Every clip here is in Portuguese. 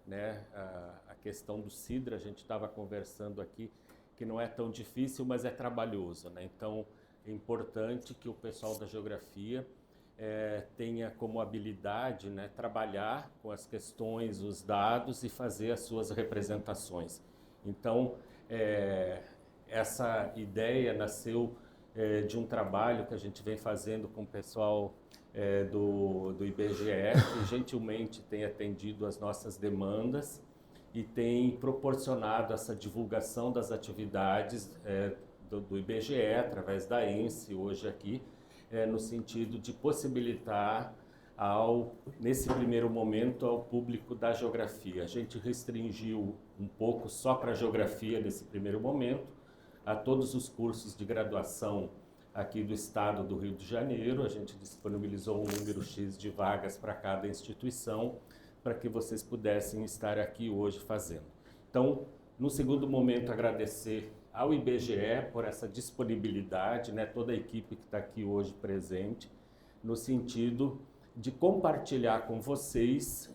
né, a questão do Sidra, a gente estava conversando aqui, que não é tão difícil, mas é trabalhoso, né? Então, é importante que o pessoal da geografia tenha como habilidade, né, trabalhar com as questões, os dados e fazer as suas representações. Então, essa ideia nasceu de um trabalho que a gente vem fazendo com o pessoal do IBGE, que gentilmente tem atendido as nossas demandas e tem proporcionado essa divulgação das atividades do IBGE, através da ENSE, hoje aqui, no sentido de possibilitar, nesse primeiro momento, ao público da geografia. A gente restringiu um pouco só para a geografia nesse primeiro momento, a todos os cursos de graduação aqui do estado do Rio de Janeiro. A gente disponibilizou um número X de vagas para cada instituição, para que vocês pudessem estar aqui hoje fazendo. Então, no segundo momento, agradecer ao IBGE por essa disponibilidade, né, toda a equipe que está aqui hoje presente, no sentido de compartilhar com vocês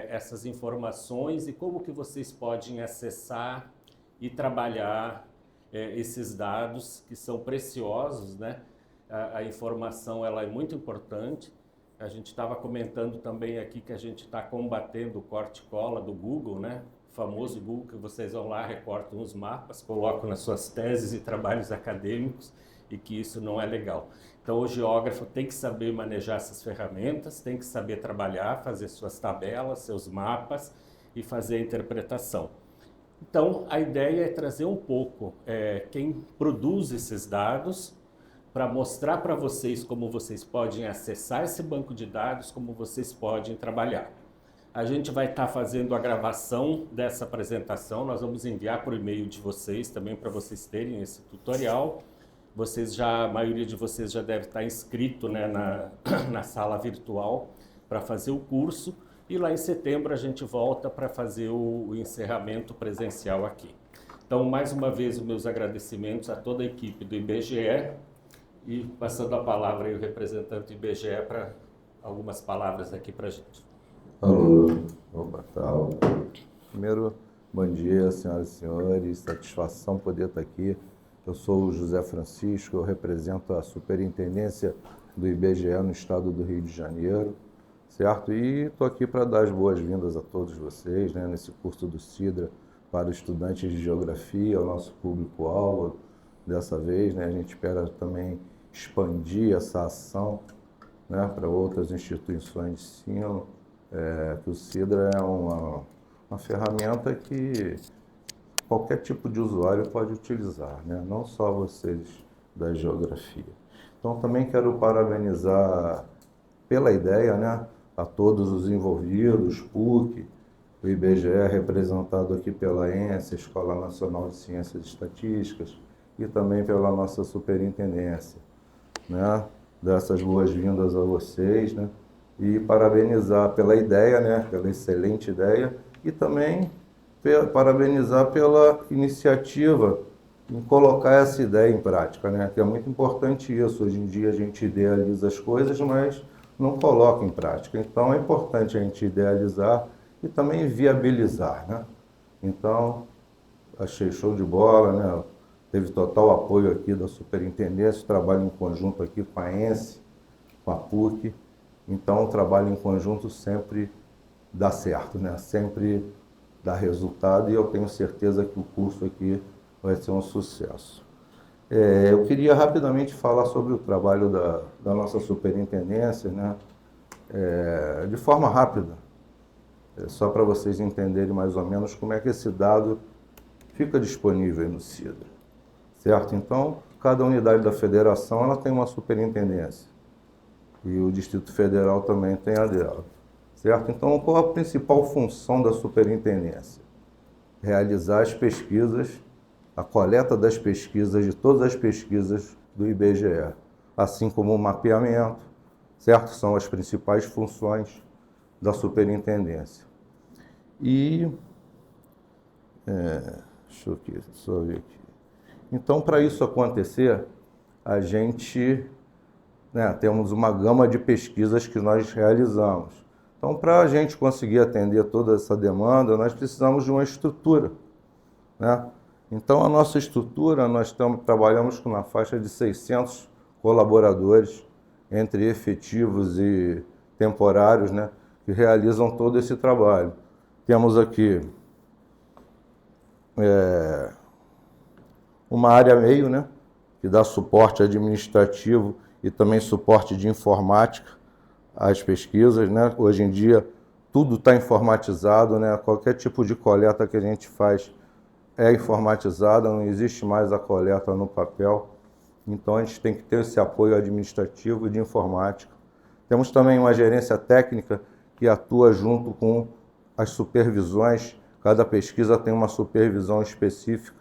essas informações e como que vocês podem acessar e trabalhar esses dados que são preciosos, né? A informação ela é muito importante. A gente estava comentando também aqui que a gente está combatendo o corte e cola do Google, né? O famoso Google, que vocês vão lá, recortam os mapas, colocam nas suas teses e trabalhos acadêmicos, e que isso não é legal. Então o geógrafo tem que saber manejar essas ferramentas, tem que saber trabalhar, fazer suas tabelas, seus mapas e fazer a interpretação. Então, a ideia é trazer um pouco quem produz esses dados para mostrar para vocês como vocês podem acessar esse banco de dados, como vocês podem trabalhar. A gente vai estar fazendo a gravação dessa apresentação, nós vamos enviar por e-mail de vocês também para vocês terem esse tutorial. A maioria de vocês já deve estar inscrito, né, na sala virtual para fazer o curso. E lá em setembro a gente volta para fazer o encerramento presencial aqui. Então, mais uma vez, os meus agradecimentos a toda a equipe do IBGE e passando a palavra aí o representante do IBGE para algumas palavras aqui para a gente. Alô, opa, tal. Primeiro, bom dia, senhoras e senhores, satisfação poder estar aqui. Eu sou o José Francisco, eu represento a Superintendência do IBGE no estado do Rio de Janeiro. Certo? E estou aqui para dar as boas-vindas a todos vocês, né, nesse curso do Sidra para os estudantes de Geografia, o nosso público-alvo dessa vez, né, a gente espera também expandir essa ação, né, para outras instituições de ensino, que o Sidra é uma ferramenta que qualquer tipo de usuário pode utilizar, né, não só vocês da Geografia. Então também quero parabenizar pela ideia, né, a todos os envolvidos, PUC, o IBGE representado aqui pela ENSE, Escola Nacional de Ciências e Estatísticas, e também pela nossa superintendência, né? Dar essas boas-vindas a vocês, né? E parabenizar pela ideia, né? Pela excelente ideia, e também parabenizar pela iniciativa em colocar essa ideia em prática, né? Que é muito importante isso. Hoje em dia a gente idealiza as coisas, mas não coloca em prática. Então é importante a gente idealizar e também viabilizar, né? Então, achei show de bola, né? Teve total apoio aqui da superintendência, trabalho em conjunto aqui com a ENSE, com a PUC. Então, o trabalho em conjunto sempre dá certo, né? Sempre dá resultado e eu tenho certeza que o curso aqui vai ser um sucesso. Eu queria rapidamente falar sobre o trabalho da nossa superintendência, né? De forma rápida, só para vocês entenderem mais ou menos como é que esse dado fica disponível no Sidra, certo? Então, cada unidade da federação ela tem uma superintendência e o Distrito Federal também tem a dela, certo? Então, qual a principal função da superintendência? Realizar as pesquisas, a coleta das pesquisas, de todas as pesquisas do IBGE, assim como o mapeamento, certo? São as principais funções da superintendência. E, deixa eu só ver aqui. Então, para isso acontecer, a gente, né, temos uma gama de pesquisas que nós realizamos. Então, para a gente conseguir atender toda essa demanda, nós precisamos de uma estrutura, né? Então, a nossa estrutura, nós trabalhamos com uma faixa de 600 colaboradores, entre efetivos e temporários, né, que realizam todo esse trabalho. Temos aqui uma área meio, né, que dá suporte administrativo e também suporte de informática às pesquisas, né? Hoje em dia tudo está informatizado, né? Qualquer tipo de coleta que a gente faz é informatizada, não existe mais a coleta no papel. Então a gente tem que ter esse apoio administrativo e de informática. Temos também uma gerência técnica que atua junto com as supervisões. Cada pesquisa tem uma supervisão específica,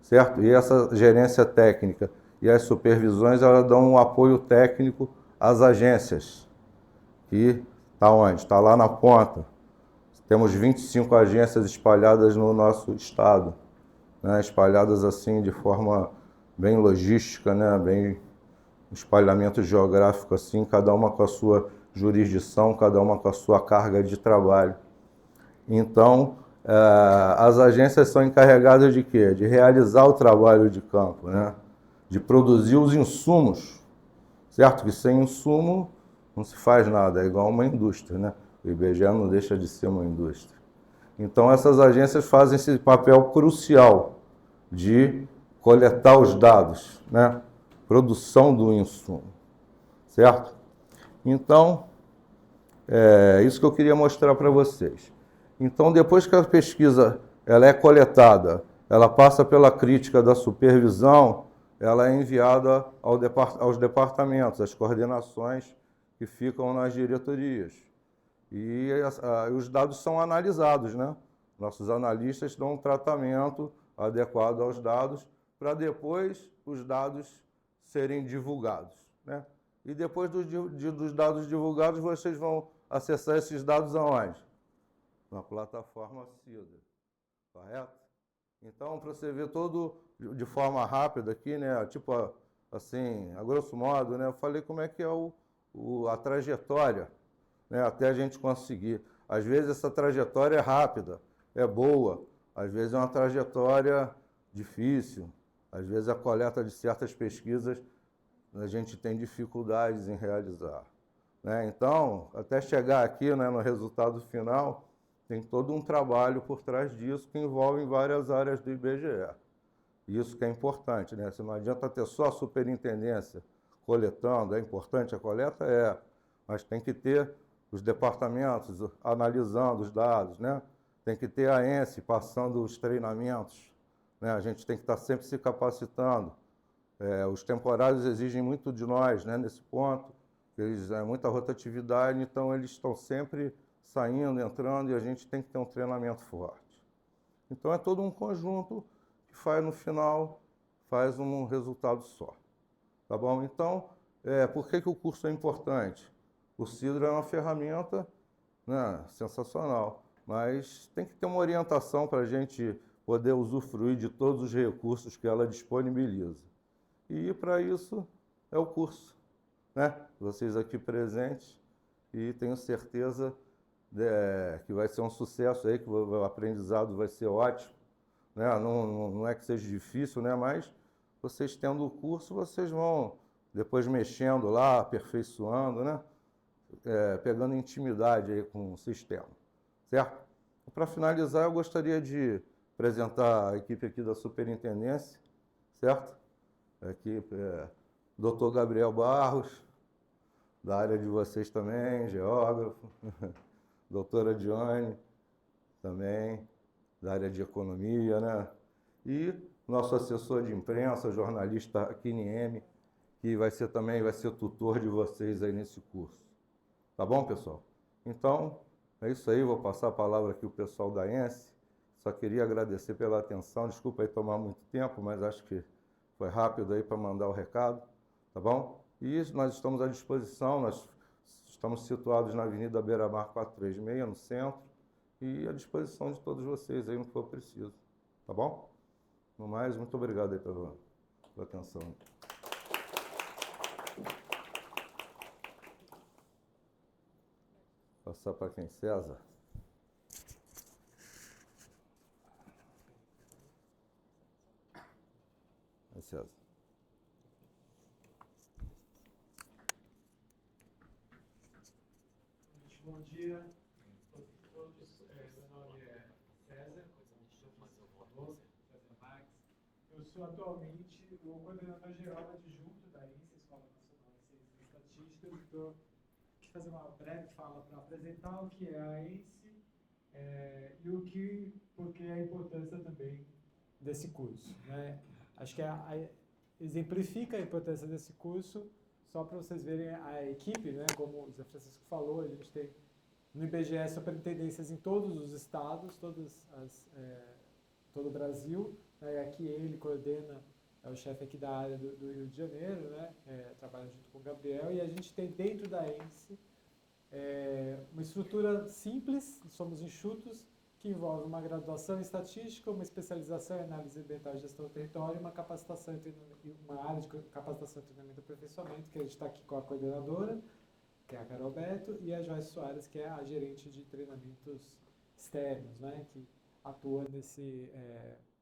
certo? E essa gerência técnica e as supervisões, elas dão um apoio técnico às agências, que está onde? Está lá na ponta. Temos 25 agências espalhadas no nosso estado, né? Espalhadas assim de forma bem logística, né? Bem espalhamento geográfico assim, cada uma com a sua jurisdição, cada uma com a sua carga de trabalho. Então, as agências são encarregadas de quê? De realizar o trabalho de campo, né? De produzir os insumos, certo? Que sem insumo não se faz nada, é igual uma indústria, né? O IBGE não deixa de ser uma indústria. Então, essas agências fazem esse papel crucial de coletar os dados, né? Produção do insumo, certo? Então, é isso que eu queria mostrar para vocês. Então, depois que a pesquisa ela é coletada, ela passa pela crítica da supervisão, ela é enviada aos departamentos, às coordenações que ficam nas diretorias. E os dados são analisados, né? Nossos analistas dão um tratamento adequado aos dados para depois os dados serem divulgados, né? E depois dos dados divulgados, vocês vão acessar esses dados aonde? Na plataforma CIDA, correto? Então, para você ver todo de forma rápida aqui, né? Tipo assim, a grosso modo, né? Eu falei como é que é a trajetória, né? Até a gente conseguir. Às vezes essa trajetória é rápida, é boa. Às vezes é uma trajetória difícil. Às vezes a coleta de certas pesquisas a gente tem dificuldades em realizar, né? Então, até chegar aqui, né, no resultado final, tem todo um trabalho por trás disso que envolve várias áreas do IBGE. Isso que é importante, né? Se não adianta ter só a superintendência coletando, é importante a coleta? É, mas tem que ter os departamentos analisando os dados, né? Tem que ter a ENSE passando os treinamentos, né? A gente tem que estar sempre se capacitando. Os temporários exigem muito de nós, né, nesse ponto. Eles muita rotatividade, então eles estão sempre saindo, entrando, e a gente tem que ter um treinamento forte. Então é todo um conjunto que faz, no final, faz um resultado só. Tá bom? Então, por que o curso é importante? O Sidra é uma ferramenta, né, sensacional, mas tem que ter uma orientação para a gente poder usufruir de todos os recursos que ela disponibiliza. E para isso é o curso, né? Vocês aqui presentes, e tenho certeza que vai ser um sucesso aí, que o aprendizado vai ser ótimo, né? Não é que seja difícil, né? Mas vocês tendo o curso, vocês vão depois mexendo lá, aperfeiçoando, né? Pegando intimidade aí com o sistema, certo? Para finalizar, eu gostaria de apresentar a equipe aqui da superintendência, certo? Aqui, Dr. Gabriel Barros, da área de vocês também, geógrafo. Doutora Dione, também, da área de economia, né? E nosso assessor de imprensa, jornalista Akini M, que vai ser tutor de vocês aí nesse curso. Tá bom, pessoal? Então, é isso aí, vou passar a palavra aqui ao pessoal da ENSE. Só queria agradecer pela atenção, desculpa aí tomar muito tempo, mas acho que foi rápido aí para mandar o recado, tá bom? E nós estamos à disposição, nós estamos situados na Avenida Beira-Mar 436, no centro, e à disposição de todos vocês aí no que for preciso, tá bom? No mais, muito obrigado aí pela atenção. Passar para quem, César? É César. Bom dia a todos. Meu nome é César, eu sou atualmente o coordenador geral adjunto da ENSE, Escola Nacional de Ciências e Estatísticas. Estou aqui fazer uma breve fala para apresentar o que é a ENSE e porque a importância também desse curso, né? Acho que exemplifica a importância desse curso. Só para vocês verem a equipe, né? Como o Zé Francisco falou, a gente tem no IBGE superintendências em todos os estados, todo o Brasil. Né? Aqui ele coordena, é o chefe aqui da área do Rio de Janeiro, né? Trabalha junto com o Gabriel, e a gente tem dentro da ENSE uma estrutura simples, somos enxutos, que envolve uma graduação em estatística, uma especialização em análise ambiental e gestão do território, uma capacitação uma área de capacitação e treinamento e aperfeiçoamento, que a gente está aqui com a coordenadora, que é a Carol Beto, e a Joyce Soares, que é a gerente de treinamentos externos, né, que atua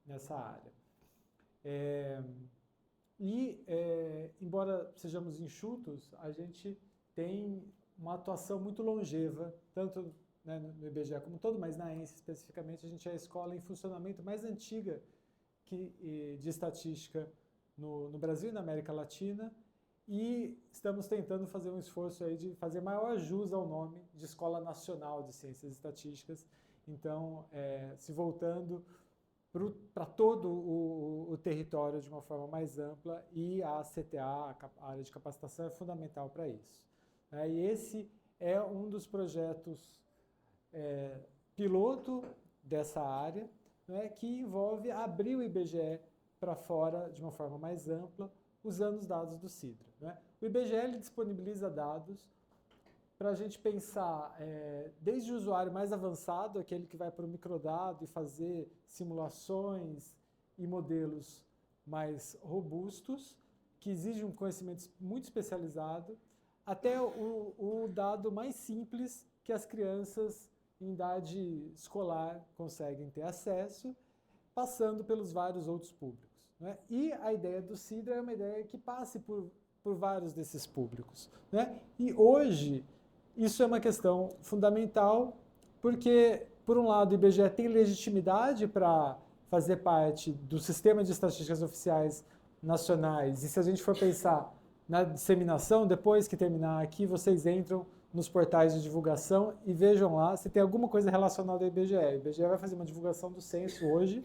nessa área. Embora sejamos enxutos, a gente tem uma atuação muito longeva, tanto no IBGE como um todo, mas na ENSE especificamente, a gente é a escola em funcionamento mais antiga de estatística no Brasil e na América Latina, e estamos tentando fazer um esforço aí de fazer maior jus ao nome de Escola Nacional de Ciências e Estatísticas, então se voltando para todo o território de uma forma mais ampla, e a CTA, a área de capacitação, é fundamental para isso. E esse é um dos projetos piloto dessa área, né, que envolve abrir o IBGE para fora de uma forma mais ampla, usando os dados do CIDRA. Né? O IBGE disponibiliza dados para a gente pensar desde o usuário mais avançado, aquele que vai para o microdado e fazer simulações e modelos mais robustos, que exigem um conhecimento muito especializado, até o dado mais simples que as crianças em idade escolar conseguem ter acesso, passando pelos vários outros públicos. Né? E a ideia do CIDRA é uma ideia que passe por vários desses públicos. Né? E hoje, isso é uma questão fundamental, porque, por um lado, o IBGE tem legitimidade para fazer parte do sistema de estatísticas oficiais nacionais, e se a gente for pensar na disseminação, depois que terminar aqui, vocês entram nos portais de divulgação e vejam lá se tem alguma coisa relacionada ao IBGE. O IBGE vai fazer uma divulgação do censo hoje.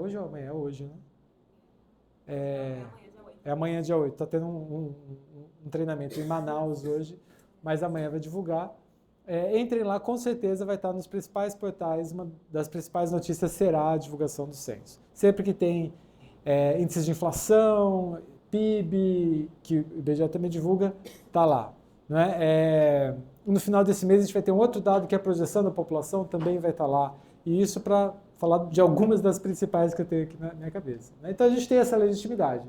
Hoje ou amanhã? É hoje, né? É amanhã, dia 8. Está tendo um treinamento em Manaus hoje, mas amanhã vai divulgar. Entrem lá, com certeza vai estar nos principais portais. Uma das principais notícias será a divulgação do censo. Sempre que tem índices de inflação, PIB, que o IBGE também divulga, está lá. Né? No final desse mês a gente vai ter um outro dado que é a projeção da população, também vai estar lá. E isso para falar de algumas das principais que eu tenho aqui na minha cabeça. Né? Então a gente tem essa legitimidade.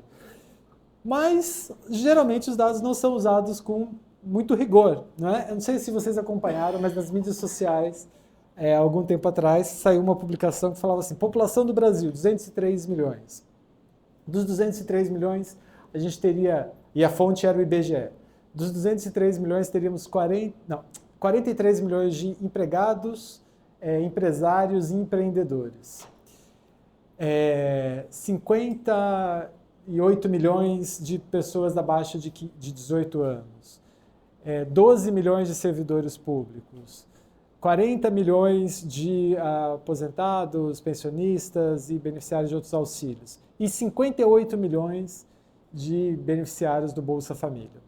Mas, geralmente, os dados não são usados com muito rigor. Né? Eu não sei se vocês acompanharam, mas nas mídias sociais, algum tempo atrás, saiu uma publicação que falava assim, população do Brasil, 203 milhões. Dos 203 milhões, a gente teria, e a fonte era o IBGE, dos 203 milhões teríamos 43 milhões de empregados, empresários e empreendedores. 58 milhões de pessoas abaixo de 18 anos. 12 milhões de servidores públicos. 40 milhões de aposentados, pensionistas e beneficiários de outros auxílios. E 58 milhões de beneficiários do Bolsa Família.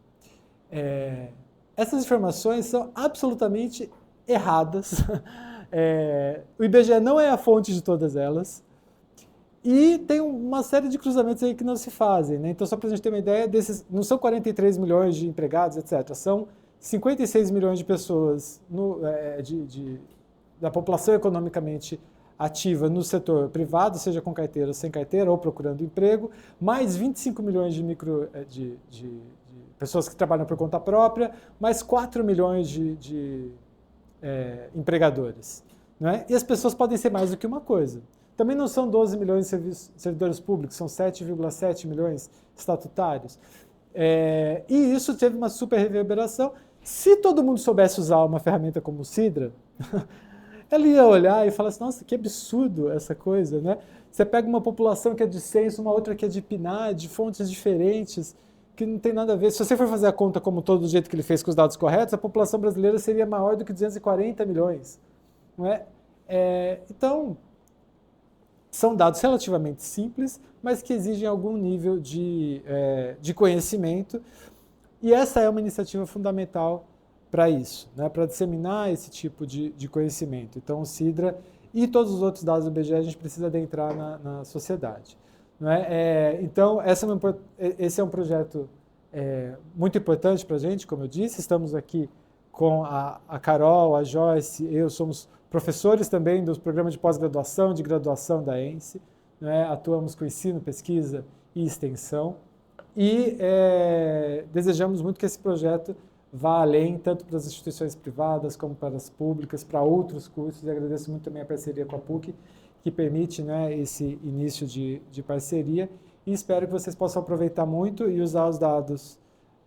Essas informações são absolutamente erradas. O IBGE não é a fonte de todas elas. E tem uma série de cruzamentos aí que não se fazem. Né? Então, só para a gente ter uma ideia, não são 43 milhões de empregados, etc. São 56 milhões de pessoas da população economicamente ativa no setor privado, seja com carteira ou sem carteira, ou procurando emprego, mais 25 milhões de pessoas que trabalham por conta própria, mais 4 milhões de empregadores. Né? E as pessoas podem ser mais do que uma coisa. Também não são 12 milhões de servidores públicos, são 7,7 milhões estatutários. E isso teve uma super reverberação. Se todo mundo soubesse usar uma ferramenta como o Sidra, ela ia olhar e falar assim, nossa, que absurdo essa coisa, né? Você pega uma população que é de censo, uma outra que é de PNAD, de fontes diferentes, que não tem nada a ver. Se você for fazer a conta como todo do jeito que ele fez com os dados corretos, a população brasileira seria maior do que 240 milhões. Não é? Então, são dados relativamente simples, mas que exigem algum nível de conhecimento. E essa é uma iniciativa fundamental para isso, né? Para disseminar esse tipo de conhecimento. Então, o Sidra e todos os outros dados do IBGE a gente precisa adentrar na sociedade. Não é? Então, esse é um projeto muito importante para a gente, como eu disse. Estamos aqui com a Carol, a Joyce, eu somos professores também dos programas de pós-graduação e de graduação da ENSE. Né? Atuamos com ensino, pesquisa e extensão. E desejamos muito que esse projeto vá além, tanto para as instituições privadas como para as públicas, para outros cursos. E agradeço muito também a parceria com a PUC, que permite, né, esse início de parceria. E espero que vocês possam aproveitar muito e usar os dados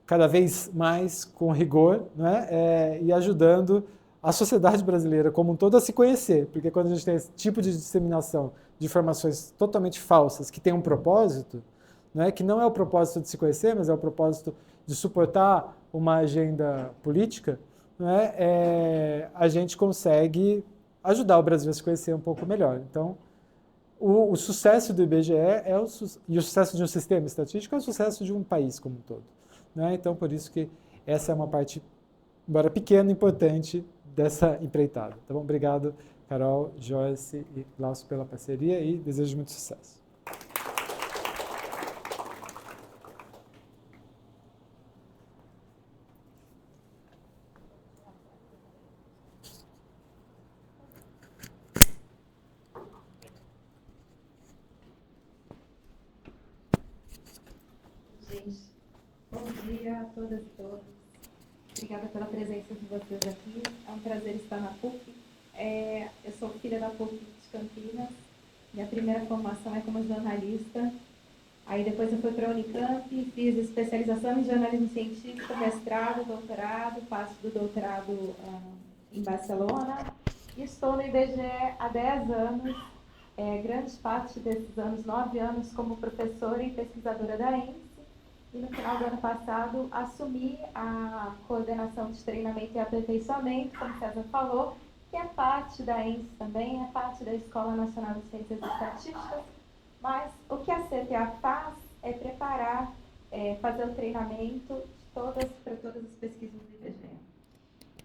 cada vez mais com rigor, né, e ajudando a sociedade brasileira como um todo a se conhecer. Porque quando a gente tem esse tipo de disseminação de informações totalmente falsas, que tem um propósito, né, que não é o propósito de se conhecer, mas é o propósito de suportar uma agenda política, né, a gente consegue ajudar o Brasil a se conhecer um pouco melhor. Então, o sucesso do IBGE e o sucesso de um sistema estatístico é o sucesso de um país como um todo. Né? Então, por isso que essa é uma parte, embora pequena, importante dessa empreitada. Tá bom? Obrigado, Carol, Joyce e Glaucio pela parceria e desejo muito sucesso. Bom dia a todas e todos. Obrigada pela presença de vocês aqui. É um prazer estar na PUC. Eu sou filha da PUC de Campinas. Minha primeira formação é como jornalista. Aí depois eu fui para a Unicamp, fiz especialização em jornalismo científico, mestrado, doutorado, faço do doutorado em Barcelona. E estou no IBGE há 10 anos, grande parte desses anos, 9 anos, como professora e pesquisadora da ENSE. E no final do ano passado, assumi a coordenação de treinamento e aperfeiçoamento, como César falou, que é parte da ENSE também, é parte da Escola Nacional de Ciências Estatísticas, mas o que a CTA faz é preparar, fazer o treinamento para todas as pesquisas do IBGE.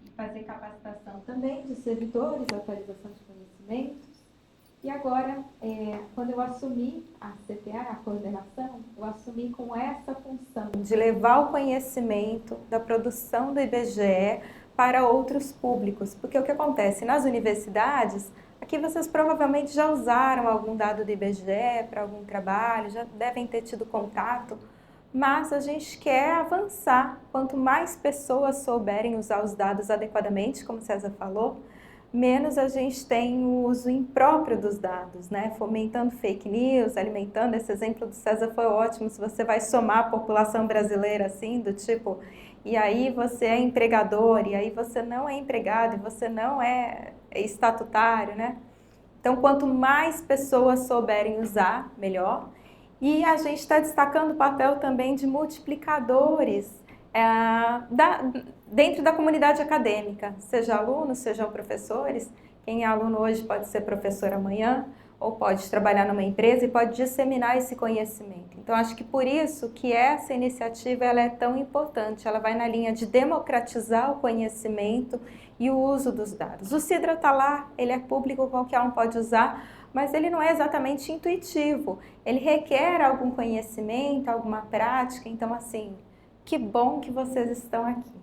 E fazer capacitação também de servidores, atualização de conhecimentos. E agora, quando eu assumi a CTA, a coordenação, eu assumi com essa função de levar o conhecimento da produção do IBGE para outros públicos. Porque o que acontece nas universidades, aqui vocês provavelmente já usaram algum dado do IBGE para algum trabalho, já devem ter tido contato, mas a gente quer avançar. Quanto mais pessoas souberem usar os dados adequadamente, como César falou, menos a gente tem o uso impróprio dos dados, né? Fomentando fake news, alimentando. Esse exemplo do César foi ótimo. Se você vai somar a população brasileira assim, do tipo, e aí você é empregador, e aí você não é empregado, e você não é estatutário, né? Então, quanto mais pessoas souberem usar, melhor. E a gente está destacando o papel também de multiplicadores dentro da comunidade acadêmica, seja alunos, sejam professores. Quem é aluno hoje pode ser professor amanhã, ou pode trabalhar numa empresa e pode disseminar esse conhecimento. Então, acho que por isso que essa iniciativa ela é tão importante. Ela vai na linha de democratizar o conhecimento e o uso dos dados. O Sidra está lá, ele é público, qualquer um pode usar, mas ele não é exatamente intuitivo. Ele requer algum conhecimento, alguma prática. Então, assim, que bom que vocês estão aqui.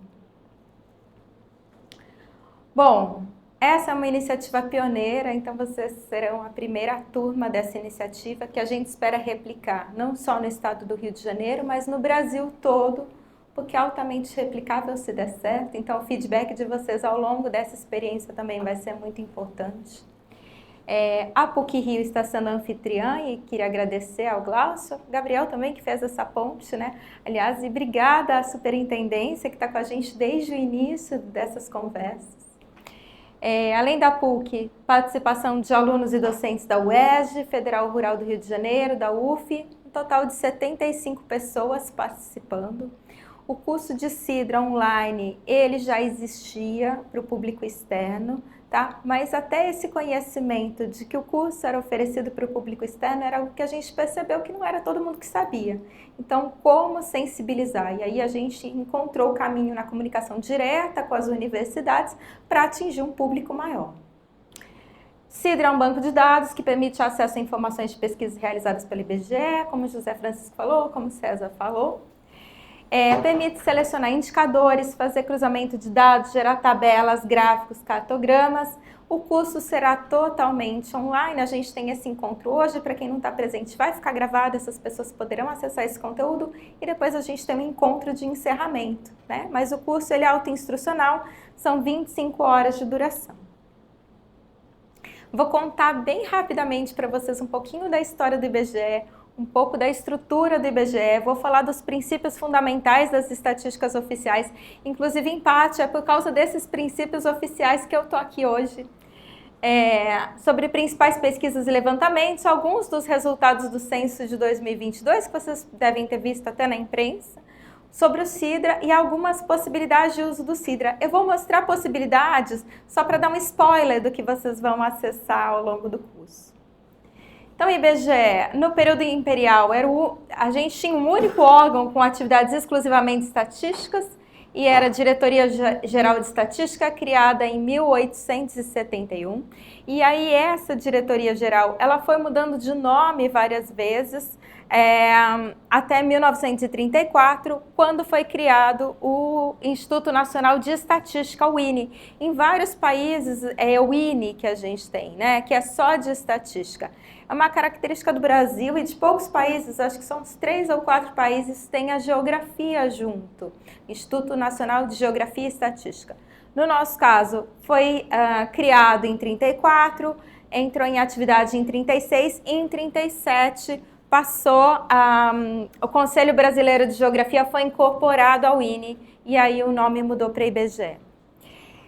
Bom, essa é uma iniciativa pioneira, então vocês serão a primeira turma dessa iniciativa que a gente espera replicar, não só no estado do Rio de Janeiro, mas no Brasil todo, porque é altamente replicável se der certo. Então, o feedback de vocês ao longo dessa experiência também vai ser muito importante. A PUC-Rio está sendo anfitriã e queria agradecer ao Glaucio, Gabriel também, que fez essa ponte, né? Aliás, e obrigada à superintendência que está com a gente desde o início dessas conversas. Além da PUC, participação de alunos e docentes da UERJ, Federal Rural do Rio de Janeiro, da UF, um total de 75 pessoas participando. O curso de Sidra online, ele já existia para o público externo, tá? Mas até esse conhecimento de que o curso era oferecido para o público externo era algo que a gente percebeu que não era todo mundo que sabia. Então, como sensibilizar? E aí a gente encontrou o caminho na comunicação direta com as universidades para atingir um público maior. Sidra é um banco de dados que permite acesso a informações de pesquisas realizadas pelo IBGE, como o José Francisco falou, como o César falou. Permite selecionar indicadores, fazer cruzamento de dados, gerar tabelas, gráficos, cartogramas. O curso será totalmente online, a gente tem esse encontro hoje, para quem não está presente vai ficar gravado, essas pessoas poderão acessar esse conteúdo e depois a gente tem um encontro de encerramento, né? Mas o curso ele é autoinstrucional, são 25 horas de duração. Vou contar bem rapidamente para vocês um pouquinho da história do IBGE, um pouco da estrutura do IBGE, vou falar dos princípios fundamentais das estatísticas oficiais, inclusive em parte é por causa desses princípios oficiais que eu estou aqui hoje. Sobre principais pesquisas e levantamentos, alguns dos resultados do censo de 2022, que vocês devem ter visto até na imprensa, sobre o Sidra e algumas possibilidades de uso do Sidra. Eu vou mostrar possibilidades só para dar um spoiler do que vocês vão acessar ao longo do curso. Então, o IBGE, no período imperial, a gente tinha um único órgão com atividades exclusivamente estatísticas e era a Diretoria Geral de Estatística, criada em 1871. E aí essa Diretoria Geral, ela foi mudando de nome várias vezes, até 1934, quando foi criado o Instituto Nacional de Estatística, o INE. Em vários países é o INE que a gente tem, né, que é só de estatística. É uma característica do Brasil e de poucos países, acho que são uns 3 ou 4 países, tem a geografia junto, Instituto Nacional de Geografia e Estatística. No nosso caso, foi criado em 34, entrou em atividade em 36 e em 37 passou, o Conselho Brasileiro de Geografia foi incorporado ao INE e aí o nome mudou para IBGE.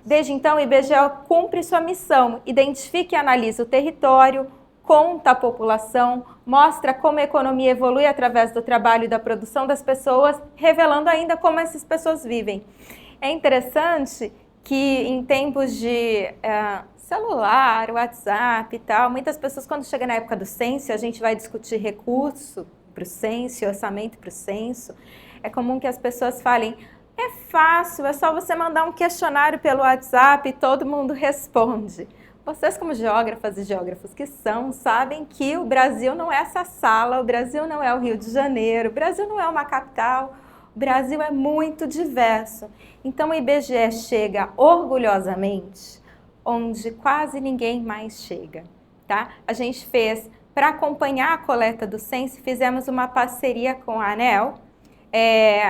Desde então, o IBGE cumpre sua missão, identifica e analisa o território, conta a população, mostra como a economia evolui através do trabalho e da produção das pessoas, revelando ainda como essas pessoas vivem. É interessante que em tempos de celular, WhatsApp e tal, muitas pessoas, quando chega na época do censo, a gente vai discutir recurso para o censo, orçamento para o censo, é comum que as pessoas falem, é fácil, é só você mandar um questionário pelo WhatsApp e todo mundo responde. Vocês, como geógrafas e geógrafos que são, sabem que o Brasil não é essa sala, o Brasil não é o Rio de Janeiro, o Brasil não é uma capital, o Brasil é muito diverso. Então, o IBGE chega orgulhosamente onde quase ninguém mais chega, tá? A gente fez, para acompanhar a coleta do censo, fizemos uma parceria com a ANEEL.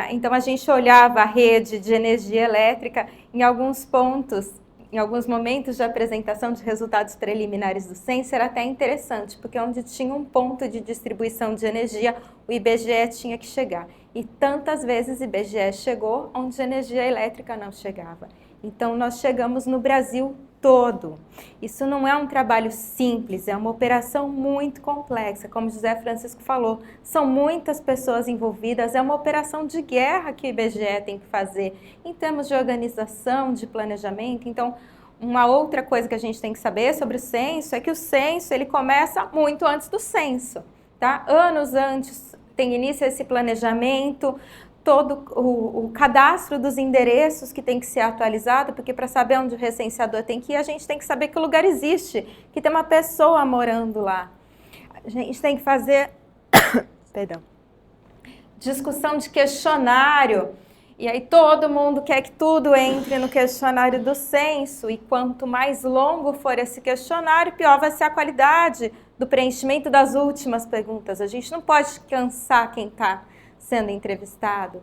Então, a gente olhava a rede de energia elétrica em alguns pontos. Em alguns momentos de apresentação de resultados preliminares do censo, era até interessante, porque onde tinha um ponto de distribuição de energia, o IBGE tinha que chegar. E tantas vezes o IBGE chegou onde a energia elétrica não chegava. Então, nós chegamos no Brasil todo. Isso não é um trabalho simples, é uma operação muito complexa, como José Francisco falou. São muitas pessoas envolvidas, é uma operação de guerra que o IBGE tem que fazer em termos de organização, de planejamento. Então, uma outra coisa que a gente tem que saber sobre o censo é que o censo ele começa muito antes do censo, tá? Anos antes tem início esse planejamento, todo o cadastro dos endereços que tem que ser atualizado, porque para saber onde o recenseador tem que ir, a gente tem que saber que o lugar existe, que tem uma pessoa morando lá. A gente tem que fazer discussão de questionário, e aí todo mundo quer que tudo entre no questionário do censo, e quanto mais longo for esse questionário, pior vai ser a qualidade do preenchimento das últimas perguntas. A gente não pode cansar quem está sendo entrevistado.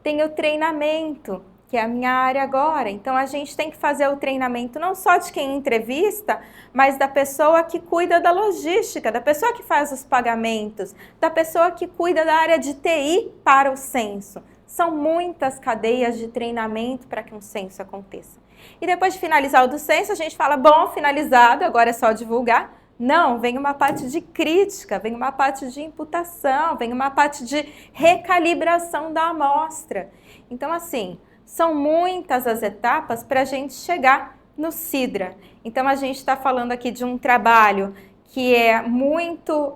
Tem o treinamento, que é a minha área agora. Então, a gente tem que fazer o treinamento não só de quem entrevista, mas da pessoa que cuida da logística, da pessoa que faz os pagamentos, da pessoa que cuida da área de TI para o censo. São muitas cadeias de treinamento para que um censo aconteça. E depois de finalizar o do censo, a gente fala, bom, finalizado, agora é só divulgar. Não, vem uma parte de crítica, vem uma parte de imputação, vem uma parte de recalibração da amostra. Então, assim, são muitas as etapas para a gente chegar no Sidra. Então, a gente está falando aqui de um trabalho que é muito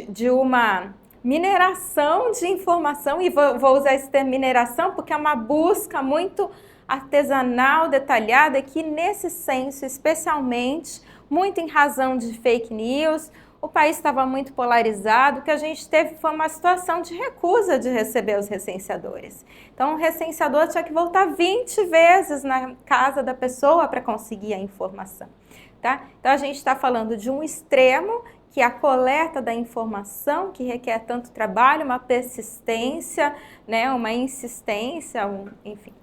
de uma mineração de informação, e vou usar esse termo mineração porque é uma busca muito artesanal, detalhada, e que nesse censo, especialmente, muito em razão de fake news, o país estava muito polarizado, o que a gente teve foi uma situação de recusa de receber os recenseadores. Então, o recenseador tinha que voltar 20 vezes na casa da pessoa para conseguir a informação. Tá? Então, a gente está falando de um extremo, que é a coleta da informação, que requer tanto trabalho, uma persistência, né, uma insistência, enfim.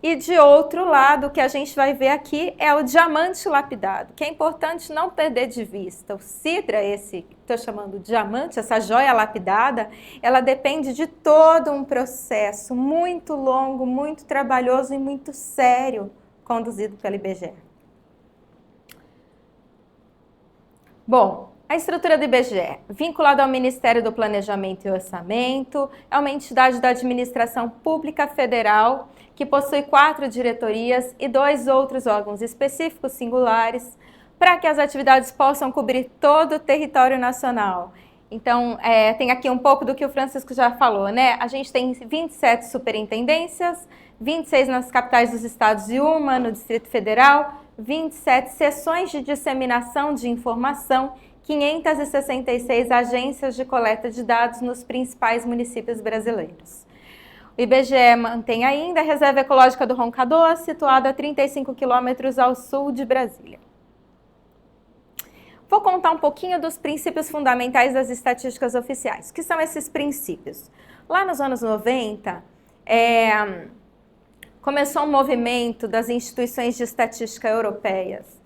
E de outro lado, o que a gente vai ver aqui é o diamante lapidado, que é importante não perder de vista. O Sidra, esse que estou chamando de diamante, essa joia lapidada, ela depende de todo um processo muito longo, muito trabalhoso e muito sério, conduzido pelo IBGE. Bom, a estrutura do IBGE, vinculada ao Ministério do Planejamento e Orçamento, é uma entidade da administração pública federal que possui 4 diretorias e 2 outros órgãos específicos singulares para que as atividades possam cobrir todo o território nacional. Então, tem aqui um pouco do que o Francisco já falou, né? A gente tem 27 superintendências, 26 nas capitais dos estados e 1 no Distrito Federal, 27 seções de disseminação de informação, 566 agências de coleta de dados nos principais municípios brasileiros. O IBGE mantém ainda a Reserva Ecológica do Roncador, situada a 35 quilômetros ao sul de Brasília. Vou contar um pouquinho dos princípios fundamentais das estatísticas oficiais. O que são esses princípios? Lá nos anos 90, começou um movimento das instituições de estatística europeias,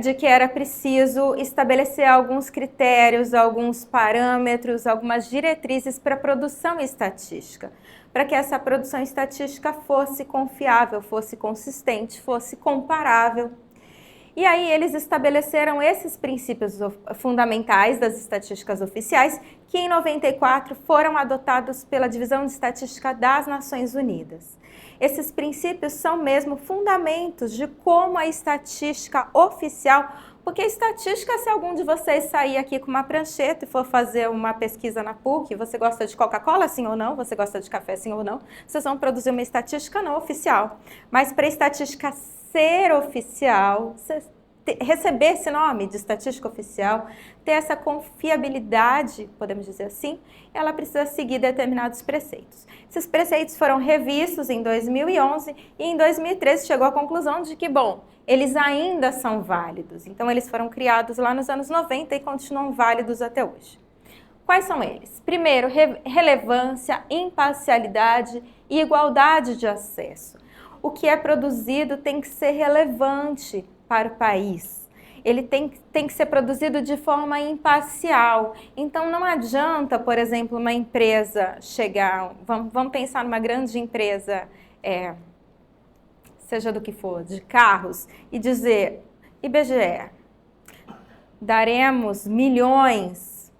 de que era preciso estabelecer alguns critérios, alguns parâmetros, algumas diretrizes para a produção estatística, para que essa produção estatística fosse confiável, fosse consistente, fosse comparável. E aí eles estabeleceram esses princípios fundamentais das estatísticas oficiais, que em 94 foram adotados pela Divisão de Estatística das Nações Unidas. Esses princípios são mesmo fundamentos de como a estatística oficial, porque a estatística, se algum de vocês sair aqui com uma prancheta e for fazer uma pesquisa na PUC, você gosta de Coca-Cola, sim ou não? Você gosta de café, sim ou não? Vocês vão produzir uma estatística não oficial. Mas para a estatística ser oficial, receber esse nome de estatística oficial, ter essa confiabilidade, podemos dizer assim, ela precisa seguir determinados preceitos. Esses preceitos foram revistos em 2011 e em 2013 chegou à conclusão de que, bom, eles ainda são válidos. Então, eles foram criados lá nos anos 90 e continuam válidos até hoje. Quais são eles? Primeiro, relevância, imparcialidade e igualdade de acesso. O que é produzido tem que ser relevante para o país. Ele tem que ser produzido de forma imparcial. Então, não adianta, por exemplo, uma empresa chegar, vamos pensar numa grande empresa, seja do que for, de carros, e dizer, IBGE, daremos milhões,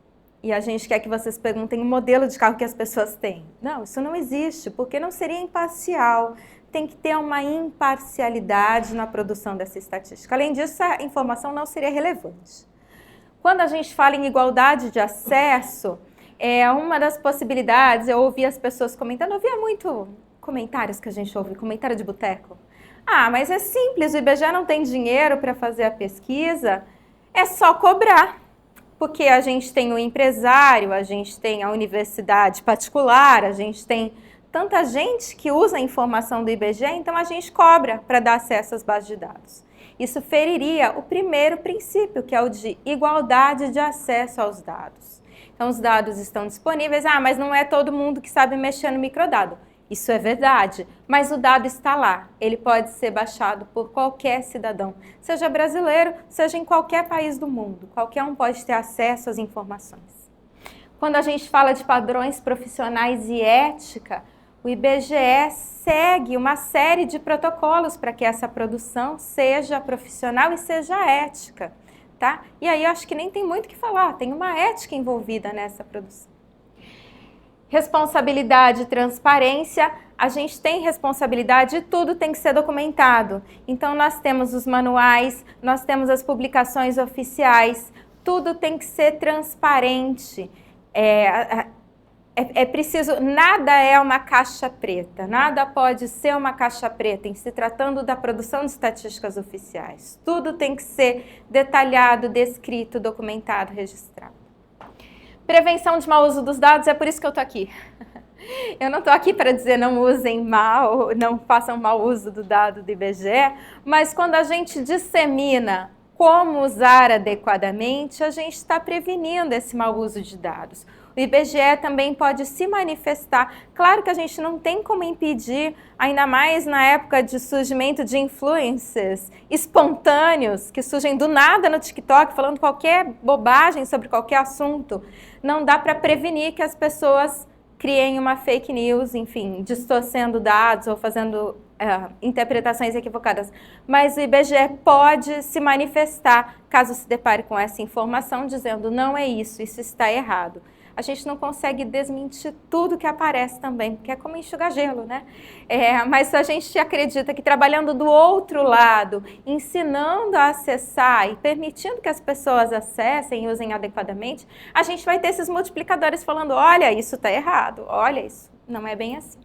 e a gente quer que vocês perguntem o modelo de carro que as pessoas têm. Não, isso não existe, porque não seria imparcial. Tem que ter uma imparcialidade na produção dessa estatística. Além disso, a informação não seria relevante. Quando a gente fala em igualdade de acesso, uma das possibilidades, eu ouvi as pessoas comentando, eu ouvia muito comentários que a gente ouve, comentário de boteco. Ah, mas é simples, o IBGE não tem dinheiro para fazer a pesquisa, é só cobrar. Porque a gente tem o empresário, a gente tem a universidade particular, a gente tem tanta gente que usa a informação do IBGE, então a gente cobra para dar acesso às bases de dados. Isso feriria o primeiro princípio, que é o de igualdade de acesso aos dados. Então, os dados estão disponíveis, mas não é todo mundo que sabe mexer no microdado. Isso é verdade, mas o dado está lá. Ele pode ser baixado por qualquer cidadão, seja brasileiro, seja em qualquer país do mundo. Qualquer um pode ter acesso às informações. Quando a gente fala de padrões profissionais e ética, o IBGE segue uma série de protocolos para que essa produção seja profissional e seja ética, tá? E aí eu acho que nem tem muito o que falar, tem uma ética envolvida nessa produção. Responsabilidade e transparência, a gente tem responsabilidade e tudo tem que ser documentado. Então nós temos os manuais, nós temos as publicações oficiais, tudo tem que ser transparente. É preciso, nada é uma caixa preta, nada pode ser uma caixa preta em se tratando da produção de estatísticas oficiais. Tudo tem que ser detalhado, descrito, documentado, registrado. Prevenção de mau uso dos dados, é por isso que eu estou aqui. Eu não estou aqui para dizer não usem mal, não façam mau uso do dado do IBGE, mas quando a gente dissemina como usar adequadamente, a gente está prevenindo esse mau uso de dados. O IBGE também pode se manifestar. Claro que a gente não tem como impedir, ainda mais na época de surgimento de influencers espontâneos, que surgem do nada no TikTok, falando qualquer bobagem sobre qualquer assunto. Não dá para prevenir que as pessoas criem uma fake news, enfim, distorcendo dados ou fazendo interpretações equivocadas. Mas o IBGE pode se manifestar caso se depare com essa informação, dizendo não é isso, isso está errado. A gente não consegue desmentir tudo que aparece também, porque é como enxugar gelo, né? Mas a gente acredita que trabalhando do outro lado, ensinando a acessar e permitindo que as pessoas acessem e usem adequadamente, a gente vai ter esses multiplicadores falando, olha, isso está errado, olha, isso não é bem assim.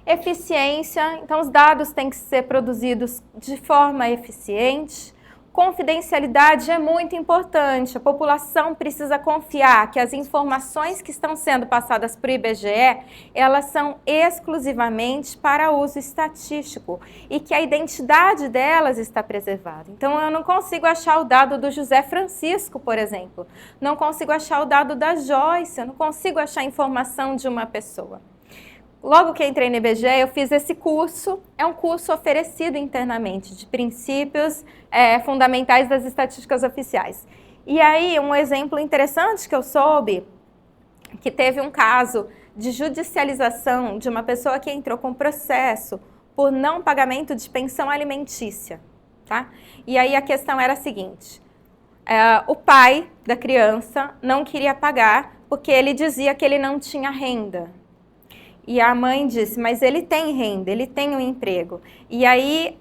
Eficiência, então os dados têm que ser produzidos de forma eficiente. Confidencialidade é muito importante, a população precisa confiar que as informações que estão sendo passadas para o IBGE, elas são exclusivamente para uso estatístico e que a identidade delas está preservada. Então eu não consigo achar o dado do José Francisco, por exemplo, não consigo achar o dado da Joyce, eu não consigo achar informação de uma pessoa. Logo que entrei no IBGE, eu fiz esse curso, é um curso oferecido internamente de princípios fundamentais das estatísticas oficiais. E aí, um exemplo interessante que eu soube, que teve um caso de judicialização de uma pessoa que entrou com processo por não pagamento de pensão alimentícia, tá? E aí a questão era a seguinte, o pai da criança não queria pagar porque ele dizia que ele não tinha renda. E a mãe disse, mas ele tem renda, ele tem um emprego. E aí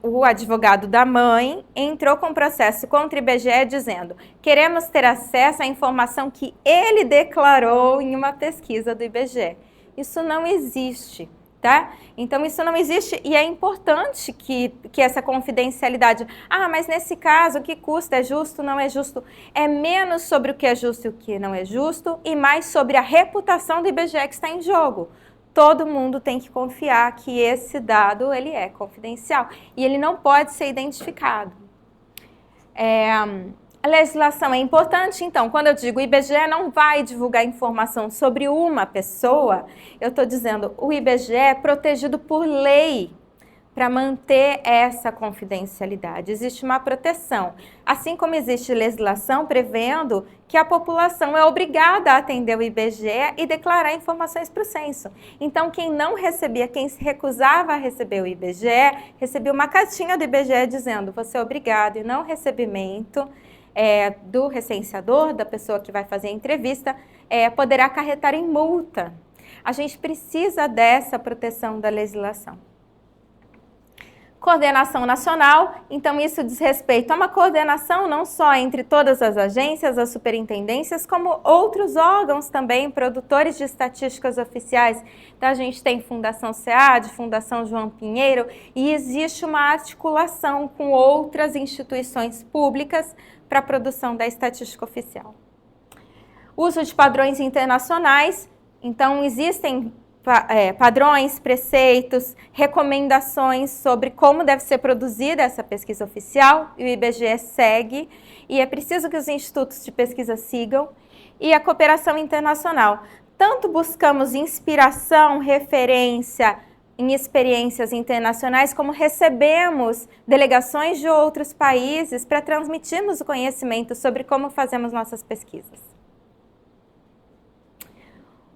o advogado da mãe entrou com processo contra o IBGE dizendo, queremos ter acesso à informação que ele declarou em uma pesquisa do IBGE. Isso não existe, tá? Então isso não existe e é importante que essa confidencialidade, mas nesse caso o que custa é justo, não é justo, é menos sobre o que é justo e o que não é justo e mais sobre a reputação do IBGE que está em jogo. Todo mundo tem que confiar que esse dado ele é confidencial e ele não pode ser identificado. A legislação é importante, então, quando eu digo o IBGE não vai divulgar informação sobre uma pessoa, eu estou dizendo o IBGE é protegido por lei para manter essa confidencialidade. Existe uma proteção, assim como existe legislação prevendo que a população é obrigada a atender o IBGE e declarar informações para o censo. Então, quem não recebia, quem se recusava a receber o IBGE, recebia uma cartinha do IBGE dizendo você é obrigado e não recebimento do recenseador, da pessoa que vai fazer a entrevista, poderá acarretar em multa. A gente precisa dessa proteção da legislação. Coordenação nacional, então isso diz respeito a uma coordenação não só entre todas as agências, as superintendências, como outros órgãos também, produtores de estatísticas oficiais. Então a gente tem Fundação SEAD, Fundação João Pinheiro, e existe uma articulação com outras instituições públicas para a produção da estatística oficial. Uso de padrões internacionais, então existem padrões, preceitos, recomendações sobre como deve ser produzida essa pesquisa oficial, e o IBGE segue, e é preciso que os institutos de pesquisa sigam, e a cooperação internacional. tanto buscamos inspiração, referência em experiências internacionais, como recebemos delegações de outros países para transmitirmos o conhecimento sobre como fazemos nossas pesquisas.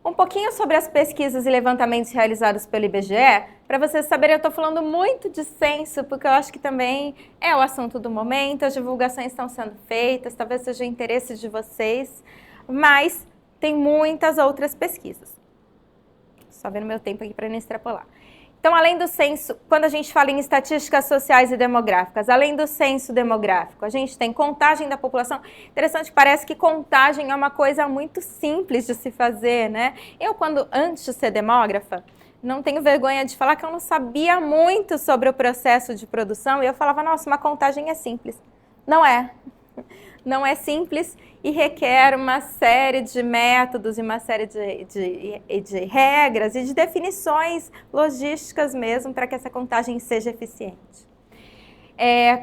Um pouquinho sobre as pesquisas e levantamentos realizados pelo IBGE. Para vocês saberem, eu estou falando muito de censo, porque eu acho que também é o assunto do momento, as divulgações estão sendo feitas, talvez seja o interesse de vocês, mas tem muitas outras pesquisas. Só vendo meu tempo aqui para não extrapolar. Então, além do censo, quando a gente fala em estatísticas sociais e demográficas, além do censo demográfico, a gente tem contagem da população. Interessante, parece que contagem é uma coisa muito simples de se fazer, né? Eu, antes de ser demógrafa, não tenho vergonha de falar que eu não sabia muito sobre o processo de produção e eu falava, nossa, uma contagem é simples. Não é. Não é simples e requer uma série de métodos e uma série de regras e de definições logísticas mesmo para que essa contagem seja eficiente.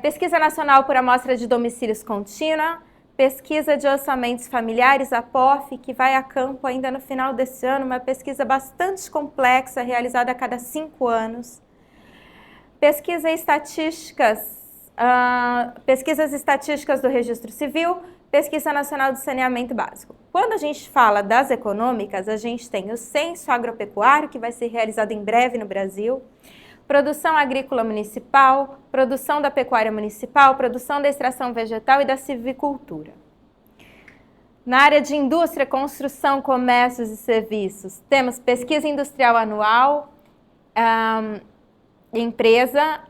Pesquisa Nacional por Amostra de Domicílios Contínua, pesquisa de orçamentos familiares, a POF, que vai a campo ainda no final desse ano, uma pesquisa bastante complexa, realizada a cada 5 anos. Pesquisas estatísticas do Registro Civil, Pesquisa Nacional de Saneamento Básico. Quando a gente fala das econômicas, a gente tem o Censo Agropecuário, que vai ser realizado em breve no Brasil, Produção Agrícola Municipal, Produção da Pecuária Municipal, Produção da Extração Vegetal e da Silvicultura. Na área de indústria, construção, comércios e serviços, temos Pesquisa Industrial Anual, Empresa,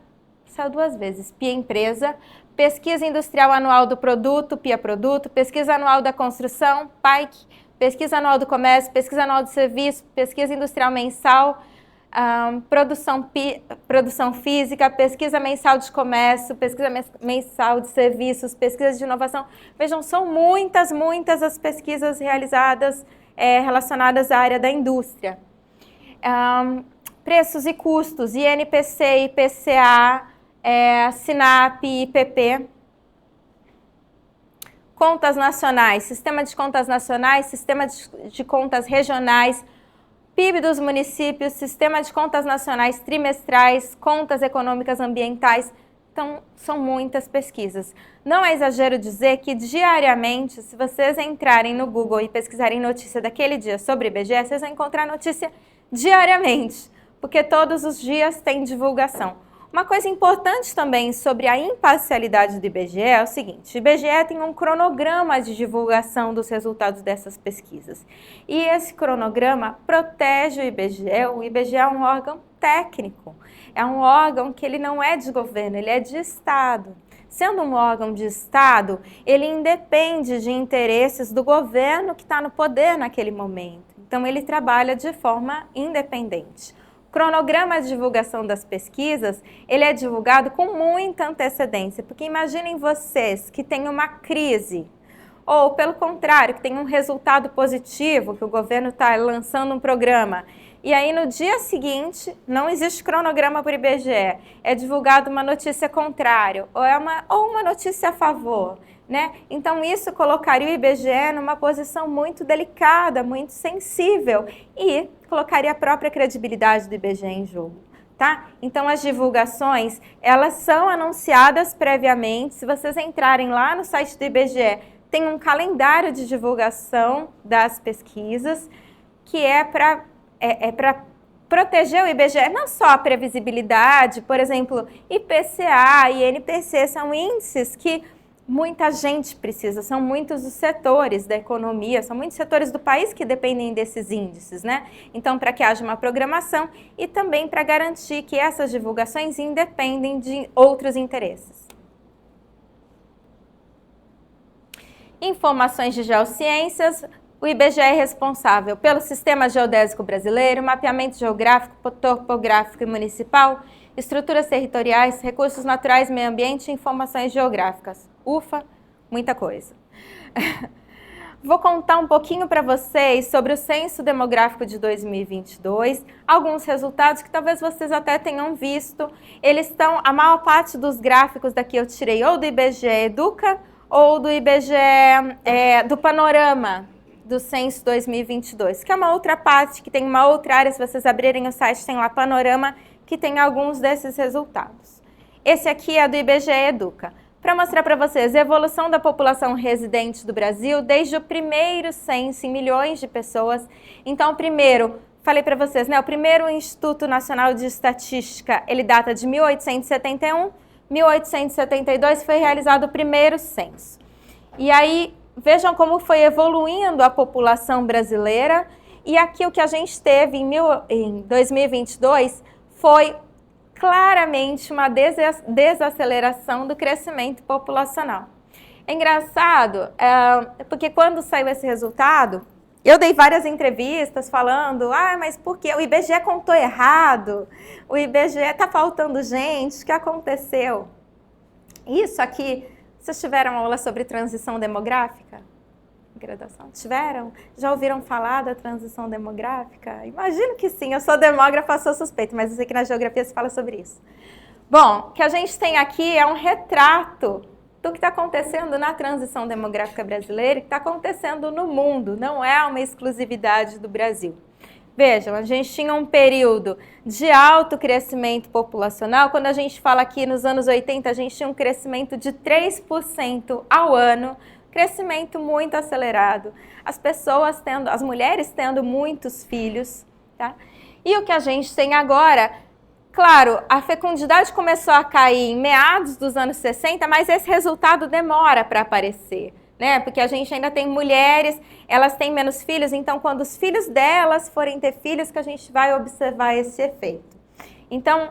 saiu 2 vezes, PIA Empresa, Pesquisa Industrial Anual do Produto, PIA Produto, Pesquisa Anual da Construção, PAIC, Pesquisa Anual do Comércio, Pesquisa Anual do Serviço, Pesquisa Industrial Mensal, Produção Física, Pesquisa Mensal de Comércio, Pesquisa Mensal de Serviços, Pesquisa de Inovação. Vejam, são muitas as pesquisas realizadas relacionadas à área da indústria. Preços e custos, INPC, IPCA, SINAP, IPP. Contas nacionais, sistema de contas nacionais, sistema de contas regionais, PIB dos municípios, sistema de contas nacionais trimestrais, contas econômicas ambientais. Então, são muitas pesquisas. Não é exagero dizer que diariamente, se vocês entrarem no Google e pesquisarem notícia daquele dia sobre IBGE, vocês vão encontrar notícia diariamente, porque todos os dias tem divulgação. Uma coisa importante também sobre a imparcialidade do IBGE é o seguinte: o IBGE tem um cronograma de divulgação dos resultados dessas pesquisas. E esse cronograma protege o IBGE. O IBGE é um órgão técnico, é um órgão que ele não é de governo, ele é de Estado. Sendo um órgão de Estado, ele independe de interesses do governo que está no poder naquele momento. Então, ele trabalha de forma independente. Cronograma de divulgação das pesquisas, ele é divulgado com muita antecedência, porque imaginem vocês que tem uma crise, ou pelo contrário, que tem um resultado positivo, que o governo está lançando um programa, e aí no dia seguinte não existe cronograma para o IBGE, é divulgada uma notícia contrária, ou uma notícia a favor, né? Então isso colocaria o IBGE numa posição muito delicada, muito sensível, e colocaria a própria credibilidade do IBGE em jogo, tá? Então as divulgações, elas são anunciadas previamente. Se vocês entrarem lá no site do IBGE, tem um calendário de divulgação das pesquisas, que é para proteger o IBGE, não só a previsibilidade, por exemplo, IPCA e INPC são índices que muita gente precisa, são muitos os setores da economia, são muitos setores do país que dependem desses índices, né? Então, para que haja uma programação e também para garantir que essas divulgações independem de outros interesses. Informações de geociências. O IBGE é responsável pelo Sistema Geodésico Brasileiro, mapeamento geográfico, topográfico e municipal, estruturas territoriais, recursos naturais, meio ambiente e informações geográficas. Ufa, muita coisa. Vou contar um pouquinho para vocês sobre o Censo Demográfico de 2022, alguns resultados que talvez vocês até tenham visto. Eles estão, a maior parte dos gráficos daqui eu tirei ou do IBGE Educa ou do IBGE do Panorama. do Censo 2022, que é uma outra parte, que tem uma outra área, se vocês abrirem o site, tem lá Panorama, que tem alguns desses resultados. Esse aqui é do IBGE Educa. Para mostrar para vocês a evolução da população residente do Brasil desde o primeiro censo em milhões de pessoas. Então, primeiro, falei para vocês, né, o primeiro Instituto Nacional de Estatística, ele data de 1871, 1872 foi realizado o primeiro censo. E aí, vejam como foi evoluindo a população brasileira. E aqui o que a gente teve em 2022 foi claramente uma desaceleração do crescimento populacional. É engraçado, porque quando saiu esse resultado, eu dei várias entrevistas falando, mas por quê? O IBGE contou errado, o IBGE está faltando gente, o que aconteceu? Isso aqui, vocês tiveram aula sobre transição demográfica? Graduação? Tiveram? Já ouviram falar da transição demográfica? Imagino que sim, eu sou demógrafa, sou suspeita, mas eu sei que na geografia se fala sobre isso. Bom, o que a gente tem aqui é um retrato do que está acontecendo na transição demográfica brasileira e que está acontecendo no mundo, não é uma exclusividade do Brasil. Vejam, a gente tinha um período de alto crescimento populacional. Quando a gente fala aqui nos anos 80, a gente tinha um crescimento de 3% ao ano, crescimento muito acelerado. As mulheres tendo muitos filhos, tá? E o que a gente tem agora, claro, a fecundidade começou a cair em meados dos anos 60, mas esse resultado demora para aparecer, né? Porque a gente ainda tem mulheres, elas têm menos filhos, então quando os filhos delas forem ter filhos, que a gente vai observar esse efeito. Então,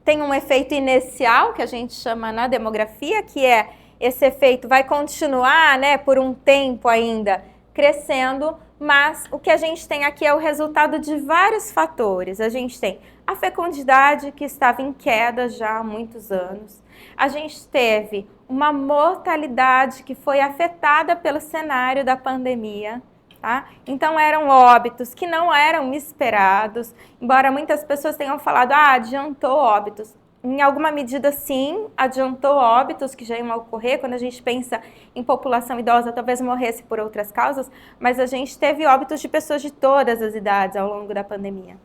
tem um efeito inicial, que a gente chama na demografia, que é esse efeito vai continuar, né, por um tempo ainda crescendo, mas o que a gente tem aqui é o resultado de vários fatores. A gente tem a fecundidade, que estava em queda já há muitos anos. A gente teve uma mortalidade que foi afetada pelo cenário da pandemia, tá? Então eram óbitos que não eram esperados, embora muitas pessoas tenham falado, adiantou óbitos. Em alguma medida, sim, adiantou óbitos que já iam ocorrer. Quando a gente pensa em população idosa, talvez morresse por outras causas, mas a gente teve óbitos de pessoas de todas as idades ao longo da pandemia.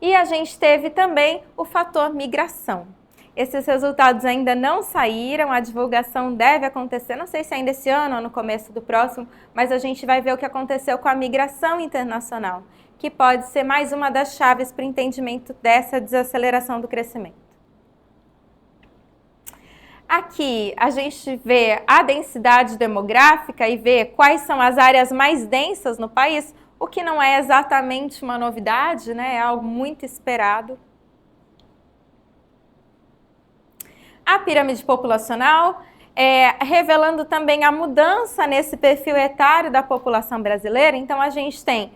E a gente teve também o fator migração. Esses resultados ainda não saíram, a divulgação deve acontecer, não sei se ainda esse ano ou no começo do próximo, mas a gente vai ver o que aconteceu com a migração internacional, que pode ser mais uma das chaves para o entendimento dessa desaceleração do crescimento. Aqui a gente vê a densidade demográfica e vê quais são as áreas mais densas no país, o que não é exatamente uma novidade, né? É algo muito esperado. A pirâmide populacional, revelando também a mudança nesse perfil etário da população brasileira. Então a gente tem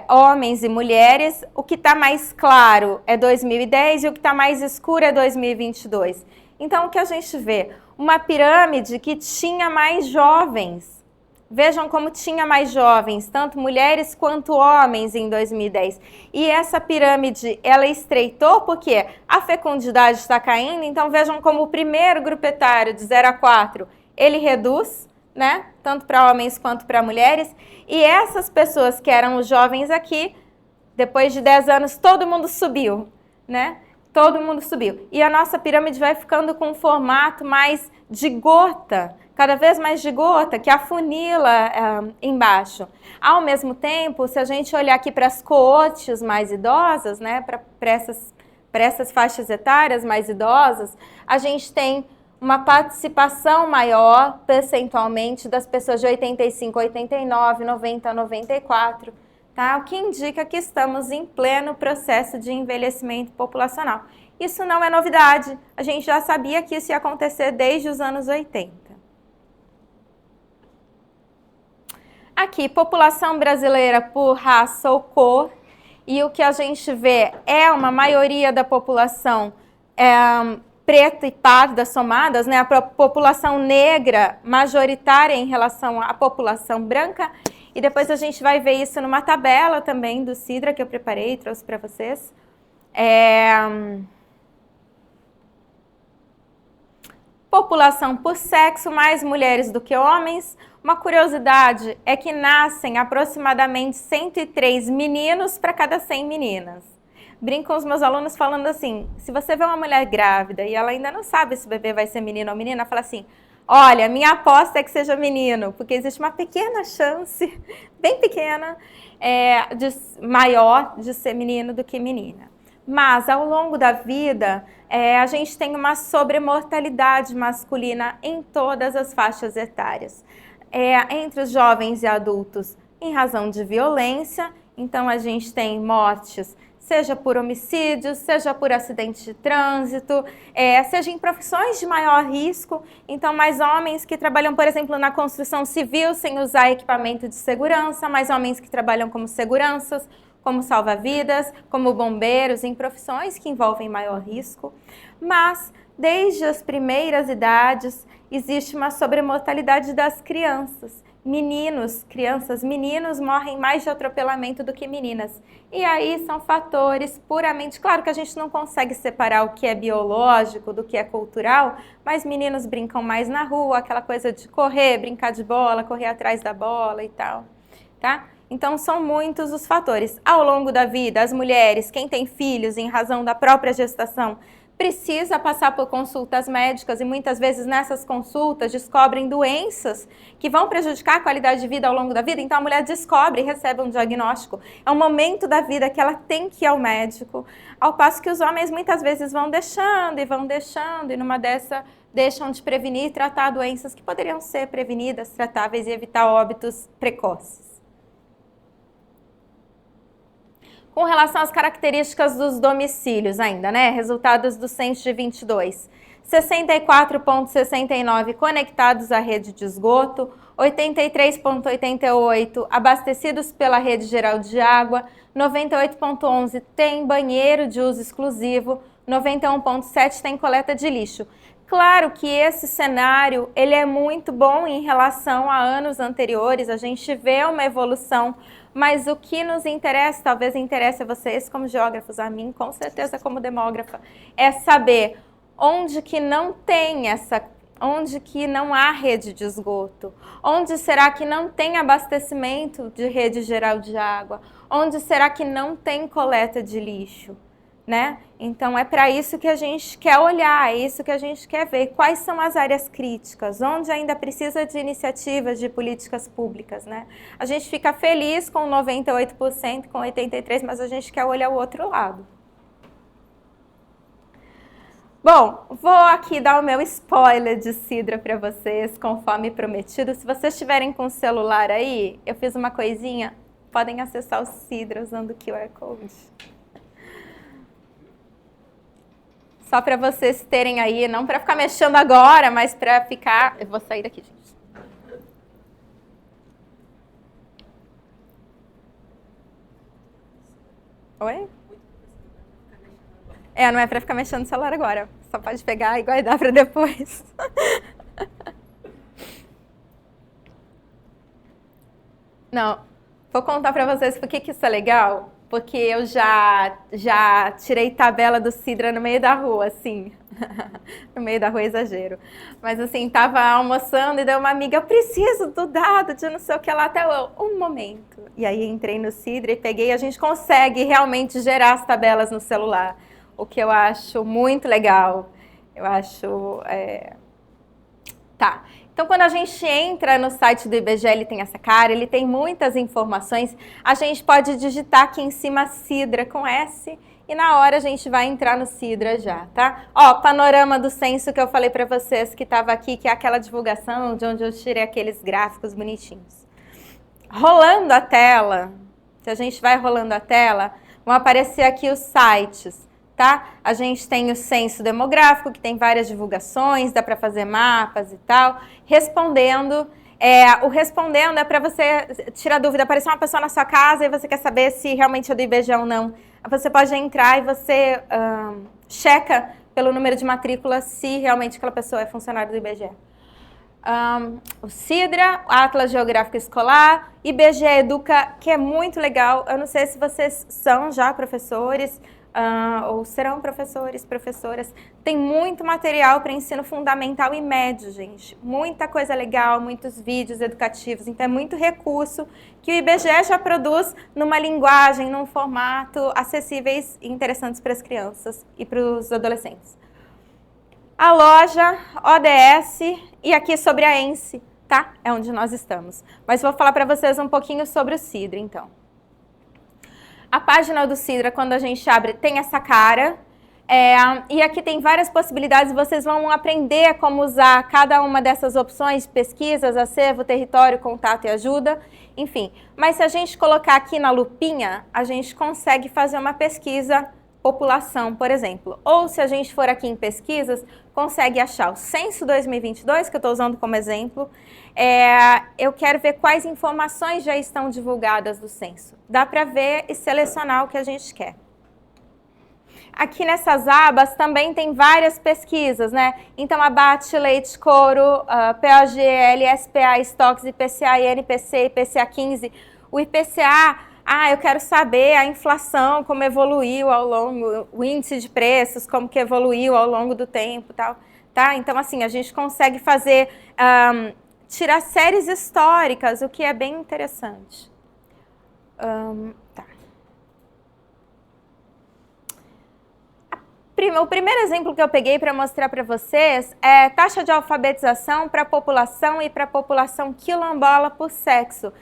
homens e mulheres, o que está mais claro é 2010 e o que está mais escuro é 2022. Então, o que a gente vê? Uma pirâmide que tinha mais jovens. Vejam como tinha mais jovens, tanto mulheres quanto homens em 2010. E essa pirâmide, ela estreitou porque a fecundidade está caindo. Então, vejam como o primeiro grupo etário, de 0 a 4, ele reduz, né? Tanto para homens quanto para mulheres. E essas pessoas que eram os jovens aqui, depois de 10 anos, todo mundo subiu, né? Todo mundo subiu. E a nossa pirâmide vai ficando com um formato mais de gota, cada vez mais de gota, que afunila embaixo. Ao mesmo tempo, se a gente olhar aqui para as coortes mais idosas, né, para essas faixas etárias mais idosas, a gente tem uma participação maior, percentualmente, das pessoas de 85, 89, 90, 94, tá? O que indica que estamos em pleno processo de envelhecimento populacional. Isso não é novidade, a gente já sabia que isso ia acontecer desde os anos 80. Aqui, população brasileira por raça ou cor, e o que a gente vê é uma maioria da população preta e parda somadas, né? A população negra majoritária em relação à população branca. E depois a gente vai ver isso numa tabela também do Sidra que eu preparei e trouxe para vocês. População por sexo, mais mulheres do que homens. Uma curiosidade é que nascem aproximadamente 103 meninos para cada 100 meninas. Brinco com os meus alunos falando assim, se você vê uma mulher grávida e ela ainda não sabe se o bebê vai ser menino ou menina, fala assim, olha, minha aposta é que seja menino, porque existe uma pequena chance, bem pequena, maior de ser menino do que menina. Mas, ao longo da vida, a gente tem uma sobremortalidade masculina em todas as faixas etárias. Entre os jovens e adultos, em razão de violência, então a gente tem mortes, seja por homicídios, seja por acidentes de trânsito, seja em profissões de maior risco. Então, mais homens que trabalham, por exemplo, na construção civil sem usar equipamento de segurança, mais homens que trabalham como seguranças, como salva-vidas, como bombeiros, em profissões que envolvem maior risco. Mas, desde as primeiras idades, existe uma sobremortalidade das crianças. Meninos morrem mais de atropelamento do que meninas. E aí são fatores puramente... Claro que a gente não consegue separar o que é biológico do que é cultural, mas meninos brincam mais na rua, aquela coisa de correr, brincar de bola, correr atrás da bola e tal, tá? Então, são muitos os fatores. Ao longo da vida, as mulheres, quem tem filhos em razão da própria gestação, precisa passar por consultas médicas e muitas vezes nessas consultas descobrem doenças que vão prejudicar a qualidade de vida ao longo da vida. Então, a mulher descobre e recebe um diagnóstico. É um momento da vida que ela tem que ir ao médico, ao passo que os homens muitas vezes vão deixando e numa dessa deixam de prevenir e tratar doenças que poderiam ser prevenidas, tratáveis e evitar óbitos precoces. Com relação às características dos domicílios ainda, né? Resultados do censo de 22. 64,69 conectados à rede de esgoto, 83,88 abastecidos pela rede geral de água, 98,11 tem banheiro de uso exclusivo, 91,7 tem coleta de lixo. Claro que esse cenário ele é muito bom em relação a anos anteriores, a gente vê uma evolução, mas o que nos interessa, talvez interesse a vocês como geógrafos, a mim com certeza como demógrafa, é saber onde que não tem onde que não há rede de esgoto, onde será que não tem abastecimento de rede geral de água, onde será que não tem coleta de lixo, né? Então é para isso que a gente quer olhar, é isso que a gente quer ver, quais são as áreas críticas, onde ainda precisa de iniciativas de políticas públicas, né? A gente fica feliz com 98%, com 83%, mas a gente quer olhar o outro lado. Bom, vou aqui dar o meu spoiler de Sidra para vocês, conforme prometido. Se vocês estiverem com o celular aí, eu fiz uma coisinha, podem acessar o Sidra usando o QR Code. Só para vocês terem aí, não para ficar mexendo agora, mas para ficar... Eu vou sair daqui, gente. Oi? Não é para ficar mexendo no celular agora. Só pode pegar e guardar para depois. Não, vou contar para vocês por que isso é legal. Porque eu já tirei tabela do Sidra no meio da rua, assim. No meio da rua é exagero. Mas assim, tava almoçando e deu uma amiga, eu preciso do dado de não sei o que lá, até um momento. E aí entrei no Sidra e peguei, a gente consegue realmente gerar as tabelas no celular. O que eu acho muito legal. Eu acho... Tá. Então, quando a gente entra no site do IBGE, ele tem essa cara, ele tem muitas informações. A gente pode digitar aqui em cima Sidra com S e na hora a gente vai entrar no Sidra já, tá? Ó, panorama do censo que eu falei para vocês que estava aqui, que é aquela divulgação de onde eu tirei aqueles gráficos bonitinhos. Rolando a tela, se a gente vai rolando a tela, vão aparecer aqui os sites. Tá? A gente tem o censo demográfico, que tem várias divulgações, dá para fazer mapas e tal. Respondendo, o respondendo é para você tirar dúvida. Apareceu uma pessoa na sua casa e você quer saber se realmente é do IBGE ou não. Você pode entrar e você checa pelo número de matrícula se realmente aquela pessoa é funcionária do IBGE. O Sidra, Atlas Geográfico Escolar, IBGE Educa, que é muito legal. Eu não sei se vocês são já professores, ou serão professores, professoras. Tem muito material para ensino fundamental e médio, gente. Muita coisa legal, muitos vídeos educativos. Então, é muito recurso que o IBGE já produz numa linguagem, num formato acessíveis e interessantes para as crianças e para os adolescentes. A loja, ODS e aqui sobre a ENSE, tá? É onde nós estamos. Mas vou falar para vocês um pouquinho sobre o Sidra, então. A página do Sidra, quando a gente abre, tem essa cara. E aqui tem várias possibilidades. Vocês vão aprender como usar cada uma dessas opções, pesquisas, acervo, território, contato e ajuda, enfim. Mas se a gente colocar aqui na lupinha, a gente consegue fazer uma pesquisa população, por exemplo. Ou se a gente for aqui em pesquisas, consegue achar o Censo 2022, que eu estou usando como exemplo. Eu quero ver quais informações já estão divulgadas do censo. Dá para ver e selecionar o que a gente quer. Aqui nessas abas também tem várias pesquisas, né? Então, abate, leite, couro, POGL, SPA, estoques, IPCA, INPC, IPCA 15. O IPCA, eu quero saber a inflação, como evoluiu ao longo, o índice de preços, como que evoluiu ao longo do tempo, tal, tá? Então, assim, a gente consegue fazer, tirar séries históricas, o que é bem interessante. Tá. O primeiro exemplo que eu peguei para mostrar para vocês é taxa de alfabetização para a população e para a população quilombola por sexo.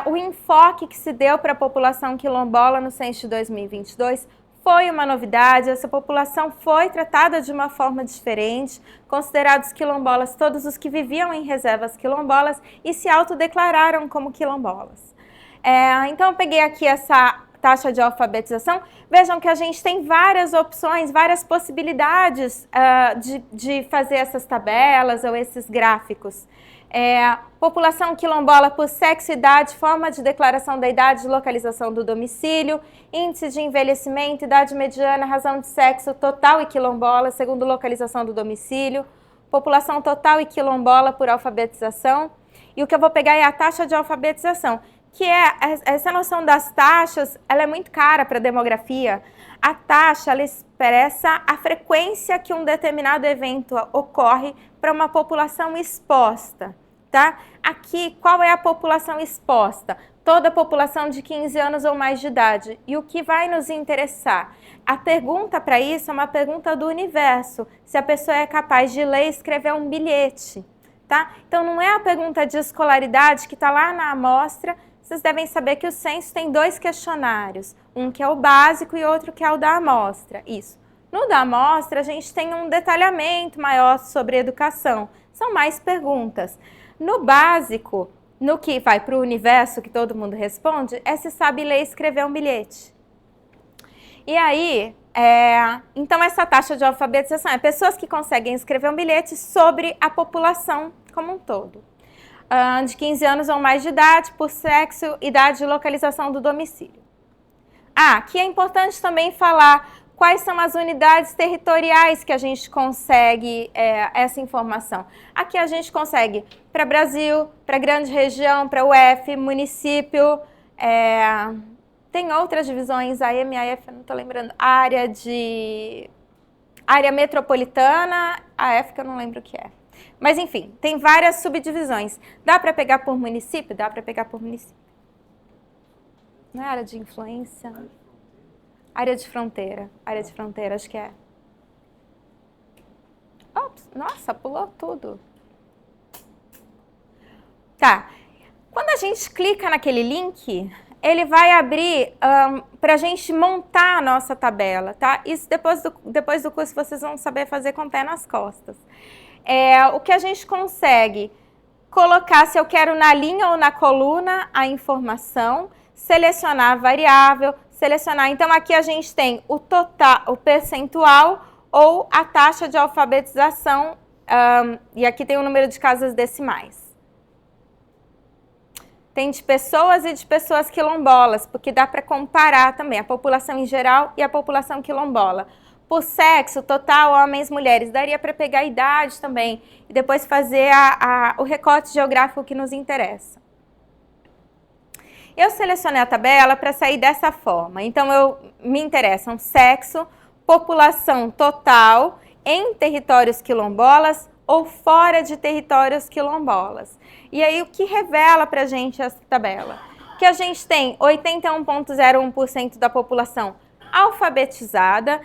O enfoque que se deu para a população quilombola no censo de 2022 foi uma novidade. Essa população foi tratada de uma forma diferente, considerados quilombolas todos os que viviam em reservas quilombolas e se autodeclararam como quilombolas. Então, eu peguei aqui essa taxa de alfabetização. Vejam que a gente tem várias opções, várias possibilidades de fazer essas tabelas ou esses gráficos. População quilombola por sexo, idade, forma de declaração da idade, localização do domicílio, índice de envelhecimento, idade mediana, razão de sexo, total e quilombola, segundo localização do domicílio, população total e quilombola por alfabetização. E o que eu vou pegar é a taxa de alfabetização, que essa noção das taxas, ela é muito cara para a demografia. A taxa, ela expressa a frequência que um determinado evento ocorre para uma população exposta, tá? Aqui, qual é a população exposta? Toda a população de 15 anos ou mais de idade. E o que vai nos interessar? A pergunta para isso é uma pergunta do universo, se a pessoa é capaz de ler e escrever um bilhete, tá? Então, não é a pergunta de escolaridade que está lá na amostra. Vocês devem saber que o censo tem 2 questionários, um que é o básico e outro que é o da amostra. Isso. No da amostra, a gente tem um detalhamento maior sobre educação. São mais perguntas. No básico, no que vai para o universo, que todo mundo responde, é se sabe ler e escrever um bilhete. E aí, então essa taxa de alfabetização é pessoas que conseguem escrever um bilhete sobre a população como um todo. De 15 anos ou mais de idade, por sexo, idade e localização do domicílio. Aqui é importante também falar quais são as unidades territoriais que a gente consegue essa informação. Aqui a gente consegue para Brasil, para grande região, para UF, município, tem outras divisões, a MAF, eu não estou lembrando, área metropolitana, a F que eu não lembro o que é. Mas, enfim, tem várias subdivisões. Dá para pegar por município? Dá para pegar por município. Não é área de influência? Área de fronteira. Área de fronteira, acho que é. Ops, nossa, pulou tudo. Tá. Quando a gente clica naquele link, ele vai abrir para a gente montar a nossa tabela, tá? Isso depois do curso vocês vão saber fazer com o pé nas costas. O que a gente consegue colocar, se eu quero na linha ou na coluna, a informação, selecionar a variável, selecionar. Então, aqui a gente tem o total, o percentual ou a taxa de alfabetização, e aqui tem o número de casas decimais. Tem de pessoas e de pessoas quilombolas, porque dá para comparar também a população em geral e a população quilombola. Por sexo, total, homens, mulheres. Daria para pegar a idade também e depois fazer o recorte geográfico que nos interessa. Eu selecionei a tabela para sair dessa forma. Então, me interessam sexo, população total em territórios quilombolas ou fora de territórios quilombolas. E aí, o que revela para a gente essa tabela? Que a gente tem 81,01% da população alfabetizada.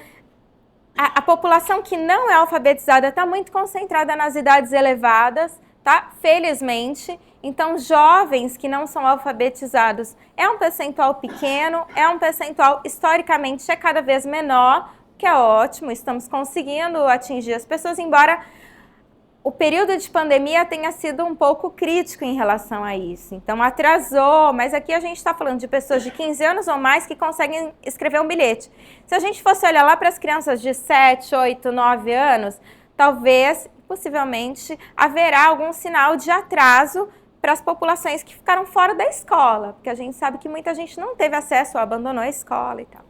A população que não é alfabetizada está muito concentrada nas idades elevadas, tá? Felizmente. Então, jovens que não são alfabetizados é um percentual pequeno, é um percentual historicamente é cada vez menor, que é ótimo, estamos conseguindo atingir as pessoas, embora o período de pandemia tenha sido um pouco crítico em relação a isso. Então, atrasou, mas aqui a gente está falando de pessoas de 15 anos ou mais que conseguem escrever um bilhete. Se a gente fosse olhar lá para as crianças de 7, 8, 9 anos, talvez, possivelmente, haverá algum sinal de atraso para as populações que ficaram fora da escola, porque a gente sabe que muita gente não teve acesso ou abandonou a escola e tal.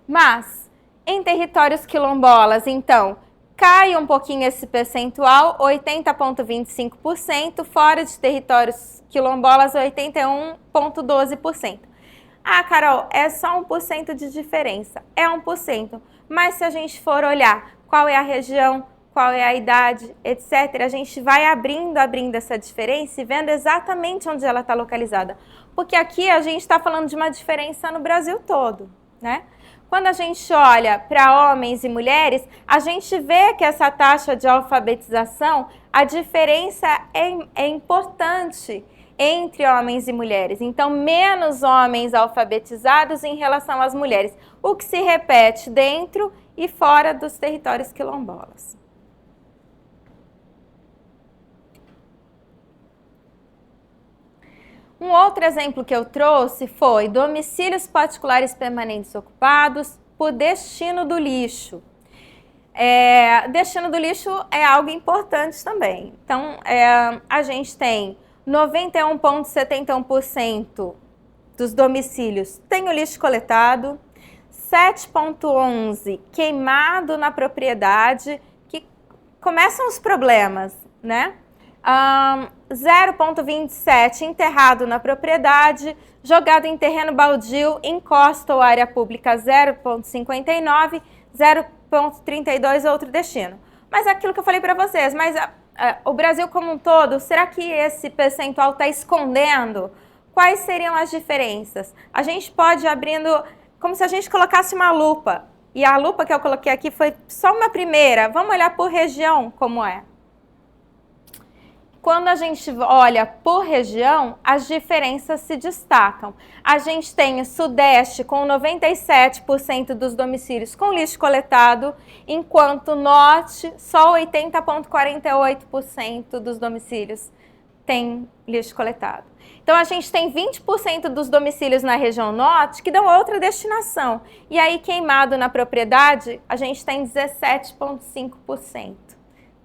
Mas, em territórios quilombolas, então, cai um pouquinho esse percentual, 80,25%, fora de territórios quilombolas, 81,12%. Ah, Carol, é só 1% de diferença. É 1%. Mas se a gente for olhar qual é a região, qual é a idade, etc., a gente vai abrindo essa diferença e vendo exatamente onde ela está localizada. Porque aqui a gente está falando de uma diferença no Brasil todo, né? Quando a gente olha para homens e mulheres, a gente vê que essa taxa de alfabetização, a diferença é importante entre homens e mulheres. Então, menos homens alfabetizados em relação às mulheres, o que se repete dentro e fora dos territórios quilombolas. Um outro exemplo que eu trouxe foi domicílios particulares permanentes ocupados por destino do lixo. Destino do lixo é algo importante também. Então, a gente tem 91,71% dos domicílios tem o lixo coletado, 7,11% queimado na propriedade, que começam os problemas, né? 0,27% enterrado na propriedade, jogado em terreno baldio, encosta ou área pública 0,59%, 0,32% outro destino. Mas aquilo que eu falei para vocês, o Brasil como um todo, será que esse percentual está escondendo? Quais seriam as diferenças? A gente pode ir abrindo, como se a gente colocasse uma lupa, e a lupa que eu coloquei aqui foi só uma primeira. Vamos olhar por região como é. Quando a gente olha por região, as diferenças se destacam. A gente tem o Sudeste com 97% dos domicílios com lixo coletado, enquanto o Norte, só 80,48% dos domicílios tem lixo coletado. Então, a gente tem 20% dos domicílios na região Norte que dão outra destinação. E aí, queimado na propriedade, a gente tem 17,5%,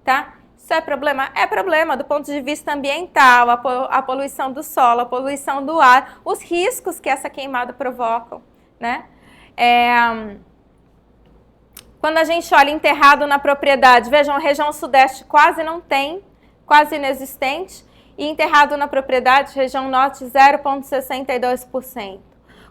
tá? Isso é problema? É problema do ponto de vista ambiental, a poluição do solo, a poluição do ar, os riscos que essa queimada provocam, né? Quando a gente olha enterrado na propriedade, vejam, a região sudeste quase não tem, quase inexistente, e enterrado na propriedade, região norte, 0,62%.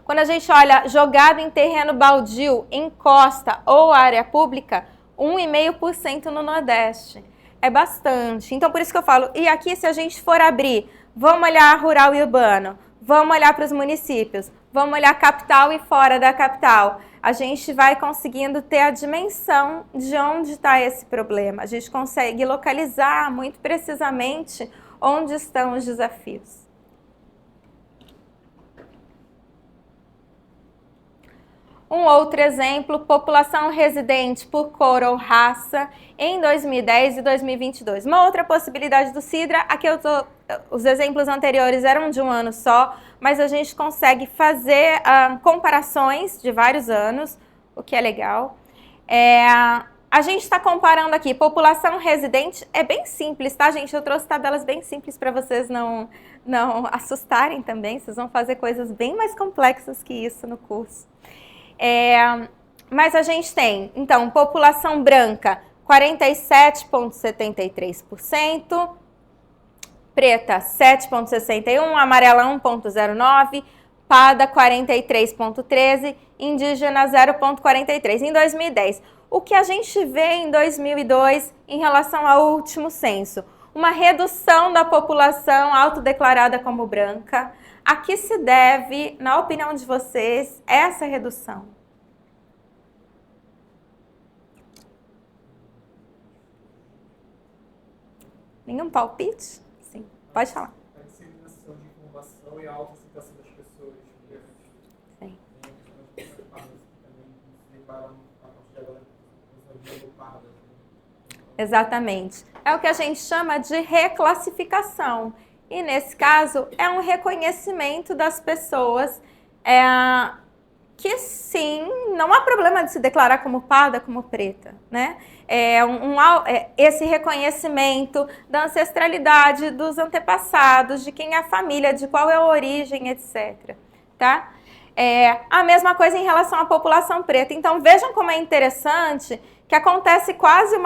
Quando a gente olha jogado em terreno baldio, em costa ou área pública, 1,5% no Nordeste. É bastante. Então, por isso que eu falo, e aqui se a gente for abrir, vamos olhar rural e urbano, vamos olhar para os municípios, vamos olhar capital e fora da capital, a gente vai conseguindo ter a dimensão de onde está esse problema. A gente consegue localizar muito precisamente onde estão os desafios. Um outro exemplo, população residente por cor ou raça em 2010 e 2022. Uma outra possibilidade do Sidra, aqui os exemplos anteriores eram de um ano só, mas a gente consegue fazer comparações de vários anos, o que é legal. A gente está comparando aqui, população residente, é bem simples, tá, gente? Eu trouxe tabelas bem simples para vocês não assustarem também, vocês vão fazer coisas bem mais complexas que isso no curso. Mas a gente tem, então, população branca, 47,73%, preta 7,61, amarela 1,09, parda 43,13, indígena 0,43 em 2010. O que a gente vê em 2002 em relação ao último censo? Uma redução da população autodeclarada como branca. A que se deve, na opinião de vocês, essa redução? Nenhum palpite? Sim, pode falar. A disseminação de informação e a autoaceitação das pessoas. Sim. Exatamente. É o que a gente chama de reclassificação. E, nesse caso, é um reconhecimento das pessoas que, sim, não há problema de se declarar como parda, como preta, né? Esse reconhecimento da ancestralidade, dos antepassados, de quem é a família, de qual é a origem, etc. Tá? A mesma coisa em relação à população preta. Então, vejam como é interessante que acontece quase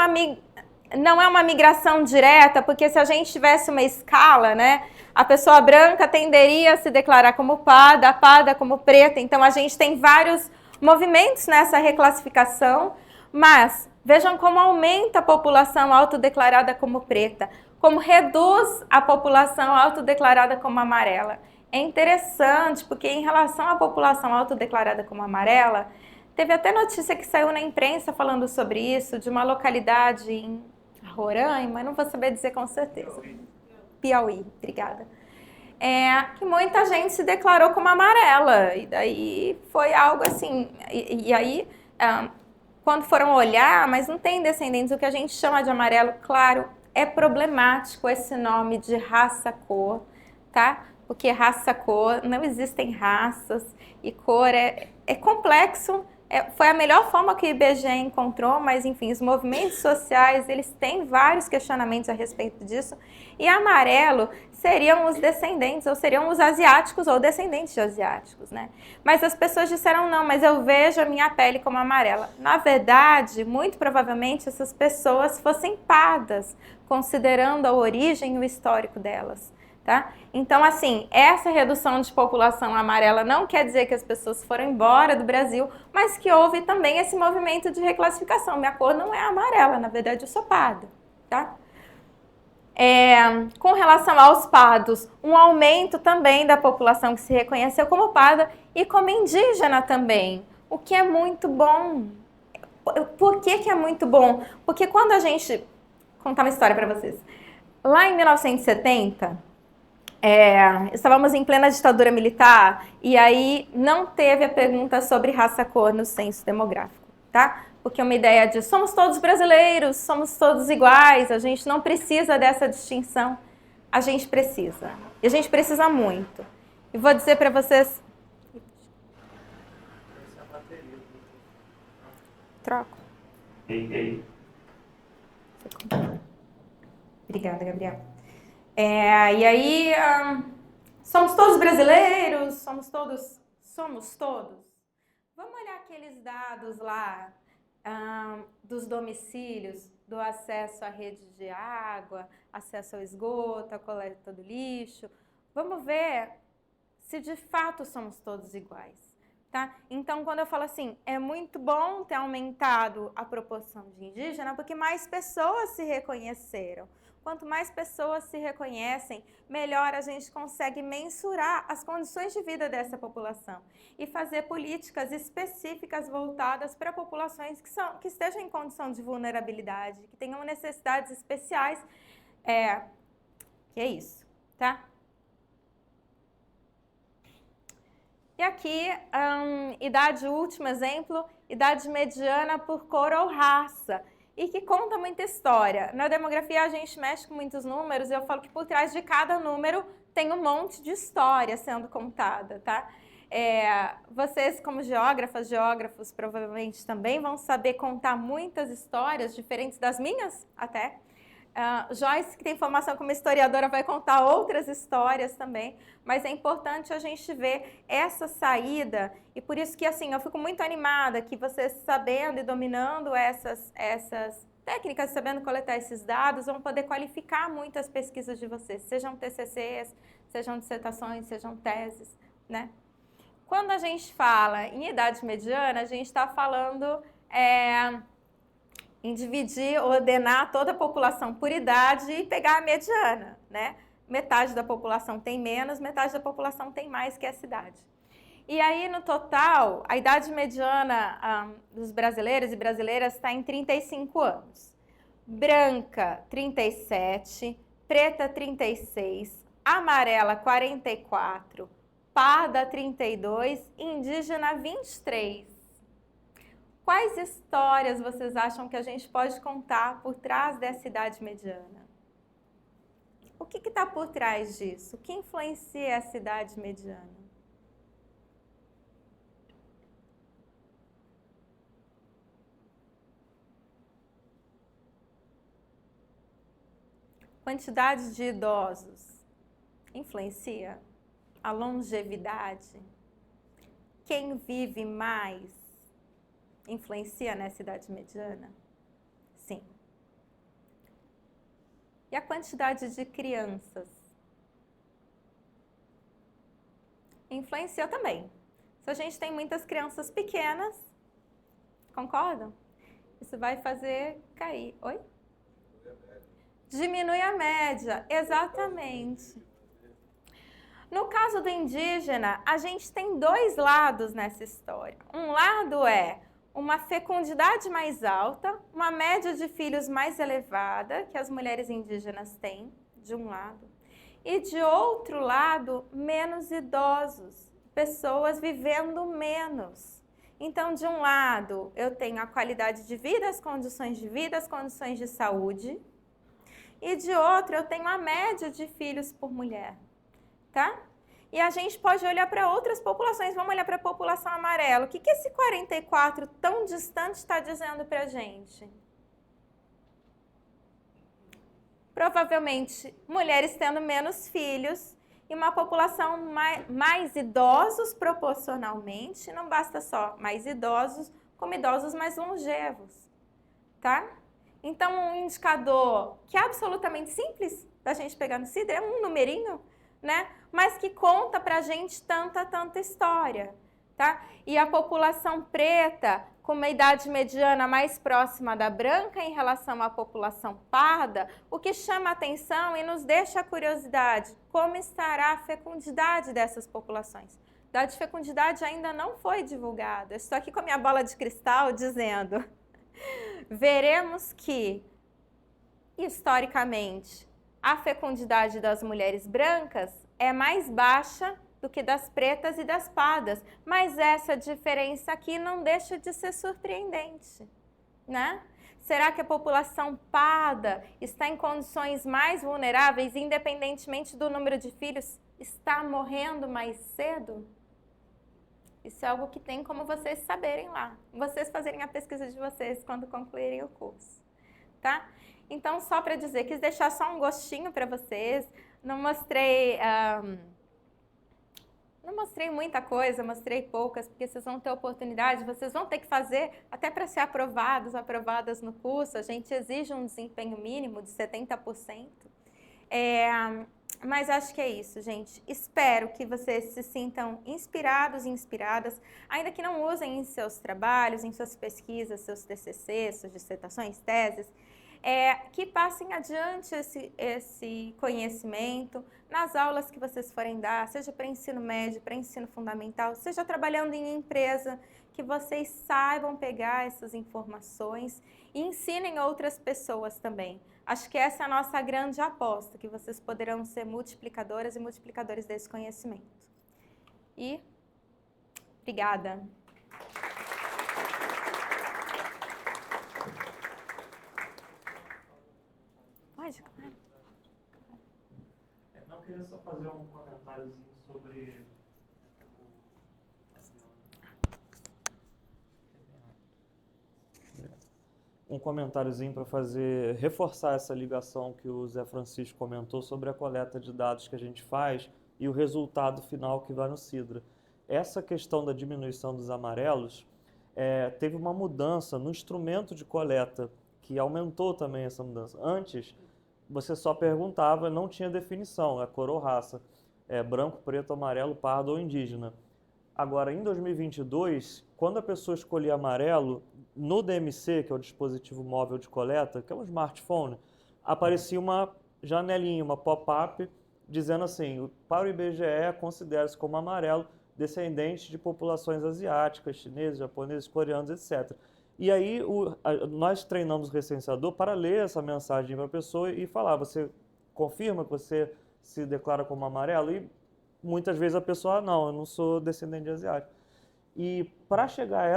não é uma migração direta, porque se a gente tivesse uma escala, né, a pessoa branca tenderia a se declarar como parda, a parda como preta. Então, a gente tem vários movimentos nessa reclassificação, mas vejam como aumenta a população autodeclarada como preta, como reduz a população autodeclarada como amarela. É interessante, porque em relação à população autodeclarada como amarela, teve até notícia que saiu na imprensa falando sobre isso, de uma localidade em Roraima, não vou saber dizer com certeza. Piauí, obrigada. Que muita gente se declarou como amarela, e daí foi algo assim, e aí, quando foram olhar, mas não tem descendentes, o que a gente chama de amarelo, claro, é problemático esse nome de raça-cor, tá? Porque raça-cor, não existem raças, e cor é complexo. Foi a melhor forma que o IBGE encontrou, mas enfim, os movimentos sociais, eles têm vários questionamentos a respeito disso. E amarelo seriam os descendentes, ou seriam os asiáticos ou descendentes de asiáticos, né? Mas as pessoas disseram, não, mas eu vejo a minha pele como amarela. Na verdade, muito provavelmente essas pessoas fossem pardas, considerando a origem e o histórico delas. Tá? Então, assim, essa redução de população amarela não quer dizer que as pessoas foram embora do Brasil, mas que houve também esse movimento de reclassificação. Minha cor não é amarela, na verdade eu sou parda. Tá? Com relação aos pardos, um aumento também da população que se reconheceu como parda e como indígena também, o que é muito bom. Por que é muito bom? Porque quando a gente... Vou contar uma história para vocês. Lá em 1970... estávamos em plena ditadura militar e aí não teve a pergunta sobre raça-cor no censo demográfico, tá? Porque uma ideia de somos todos brasileiros, somos todos iguais, a gente não precisa dessa distinção. A gente precisa. E a gente precisa muito. E vou dizer para vocês... Troco. Obrigada, Gabriel. E aí, somos todos brasileiros, somos todos. Vamos olhar aqueles dados lá dos domicílios, do acesso à rede de água, acesso ao esgoto, a coleta do lixo. Vamos ver se de fato somos todos iguais. Tá? Então, quando eu falo assim, é muito bom ter aumentado a proporção de indígena, porque mais pessoas se reconheceram. Quanto mais pessoas se reconhecem, melhor a gente consegue mensurar as condições de vida dessa população e fazer políticas específicas voltadas para populações que estejam em condição de vulnerabilidade, que tenham necessidades especiais. Que é isso, tá? E aqui, idade, último exemplo, idade mediana por cor ou raça. E que conta muita história. Na demografia a gente mexe com muitos números e eu falo que por trás de cada número tem um monte de história sendo contada, tá? Vocês como geógrafos provavelmente também vão saber contar muitas histórias diferentes das minhas até. Joyce, que tem formação como historiadora, vai contar outras histórias também, mas é importante a gente ver essa saída e por isso que assim, eu fico muito animada que vocês sabendo e dominando essas técnicas, sabendo coletar esses dados, vão poder qualificar muito as pesquisas de vocês, sejam TCCs, sejam dissertações, sejam teses, né? Quando a gente fala em idade mediana, a gente está falando em dividir, ordenar toda a população por idade e pegar a mediana, né? Metade da população tem menos, metade da população tem mais que essa idade. E aí, no total, a idade mediana dos brasileiros e brasileiras está em 35 anos. Branca, 37, preta, 36, amarela, 44, parda, 32, indígena, 23. Quais histórias vocês acham que a gente pode contar por trás dessa idade mediana? O que está por trás disso? O que influencia essa idade mediana? Quantidade de idosos influencia? A longevidade? Quem vive mais influencia nessa idade mediana? Sim. E a quantidade de crianças? Influencia também. Se a gente tem muitas crianças pequenas, concordam? Isso vai fazer cair. Oi? Diminui a média, exatamente. No caso do indígena, a gente tem dois lados nessa história. Um lado é uma fecundidade mais alta, uma média de filhos mais elevada que as mulheres indígenas têm, de um lado. E de outro lado, menos idosos, pessoas vivendo menos. Então, de um lado, eu tenho a qualidade de vida, as condições de saúde. E de outro, eu tenho a média de filhos por mulher, tá? E a gente pode olhar para outras populações. Vamos olhar para a população amarela. O que esse 44 tão distante está dizendo para a gente? Provavelmente, mulheres tendo menos filhos e uma população mais idosos proporcionalmente. Não basta só mais idosos, como idosos mais longevos, tá? Então, um indicador que é absolutamente simples da gente pegar no CIDR é um numerinho, né? Mas que conta pra gente tanta história, tá? E a população preta, com uma idade mediana mais próxima da branca em relação à população parda, o que chama a atenção e nos deixa a curiosidade, como estará a fecundidade dessas populações? O dado de fecundidade ainda não foi divulgado. Eu estou aqui com a minha bola de cristal dizendo... Veremos que, historicamente, a fecundidade das mulheres brancas é mais baixa do que das pretas e das pardas, mas essa diferença aqui não deixa de ser surpreendente, né? Será que a população parda está em condições mais vulneráveis, independentemente do número de filhos, está morrendo mais cedo? Isso é algo que tem como vocês saberem lá, vocês fazerem a pesquisa de vocês quando concluírem o curso, tá? Então, só para dizer, quis deixar só um gostinho para vocês, não mostrei muita coisa, mostrei poucas, porque vocês vão ter oportunidade, vocês vão ter que fazer, até para ser aprovadas no curso, a gente exige um desempenho mínimo de 70%. Mas acho que é isso, gente. Espero que vocês se sintam inspirados e inspiradas, ainda que não usem em seus trabalhos, em suas pesquisas, seus TCCs, suas dissertações, teses, que passem adiante esse conhecimento nas aulas que vocês forem dar, seja para ensino médio, para ensino fundamental, seja trabalhando em empresa, que vocês saibam pegar essas informações e ensinem outras pessoas também. Acho que essa é a nossa grande aposta, que vocês poderão ser multiplicadoras e multiplicadores desse conhecimento. E obrigada. Pode, claro. Não, eu queria só fazer um comentáriozinho sobre para reforçar essa ligação que o Zé Francisco comentou sobre a coleta de dados que a gente faz e o resultado final que vai no CIDRA. Essa questão da diminuição dos amarelos teve uma mudança no instrumento de coleta que aumentou também essa mudança. Antes, você só perguntava, não tinha definição, cor ou raça, branco, preto, amarelo, pardo ou indígena. Agora, em 2022, quando a pessoa escolhia amarelo, no DMC, que é o dispositivo móvel de coleta, que é um smartphone, aparecia uma janelinha, uma pop-up, dizendo assim, para o IBGE, considera-se como amarelo descendente de populações asiáticas, chineses, japoneses, coreanos, etc. E aí nós treinamos o recenseador para ler essa mensagem para a pessoa e falar, você confirma que você se declara como amarelo? E muitas vezes a pessoa, não, eu não sou descendente de asiático. E para chegar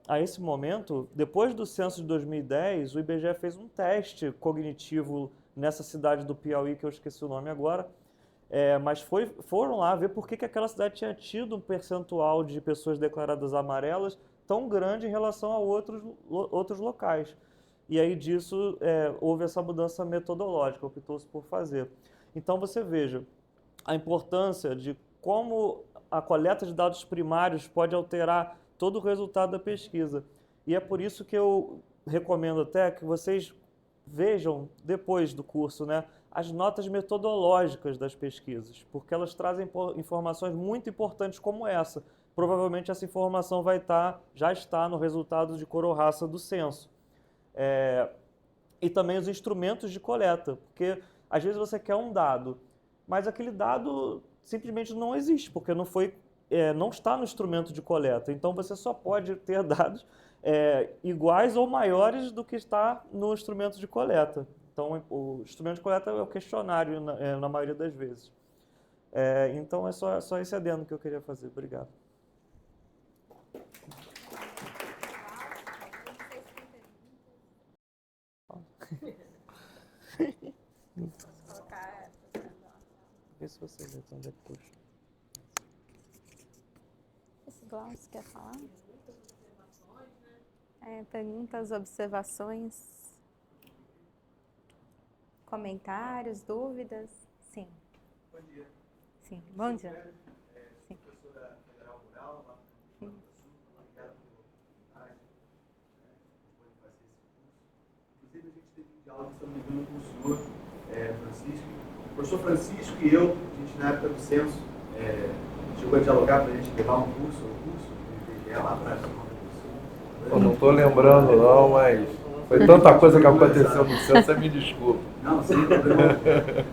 a esse momento, depois do censo de 2010, o IBGE fez um teste cognitivo nessa cidade do Piauí, que eu esqueci o nome agora, mas foram lá ver por que aquela cidade tinha tido um percentual de pessoas declaradas amarelas tão grande em relação a outros locais. E aí disso houve essa mudança metodológica, optou-se por fazer. Então você veja a importância de como a coleta de dados primários pode alterar todo o resultado da pesquisa. E é por isso que eu recomendo até que vocês vejam, depois do curso, né, as notas metodológicas das pesquisas, porque elas trazem informações muito importantes como essa. Provavelmente essa informação já está no resultado de cor ou raça do censo. E também os instrumentos de coleta, porque às vezes você quer um dado, mas aquele dado simplesmente não existe, porque não está no instrumento de coleta. Então você só pode ter dados iguais ou maiores do que está no instrumento de coleta. Então o instrumento de coleta é o questionário na maioria das vezes. Então é só esse adendo que eu queria fazer. Obrigado. Vê se você vê onde é que puxa. Esse Glaucio quer falar? Perguntas, observações, comentários, dúvidas? Sim. Bom dia. Sim, bom dia. Sim. Professora Federal Rural, lá no Rio Grande do Sul, obrigado pela oportunidade de fazer esse curso. Inclusive, a gente teve um diálogo, se não me engano, com o senhor Francisco. O professor Francisco e eu, a gente na época do censo, chegou a dialogar para a gente levar um curso, do IBGE lá para Eu não estou lembrando não, mas foi tanta coisa que aconteceu no censo, você me desculpa. Não, sem problema.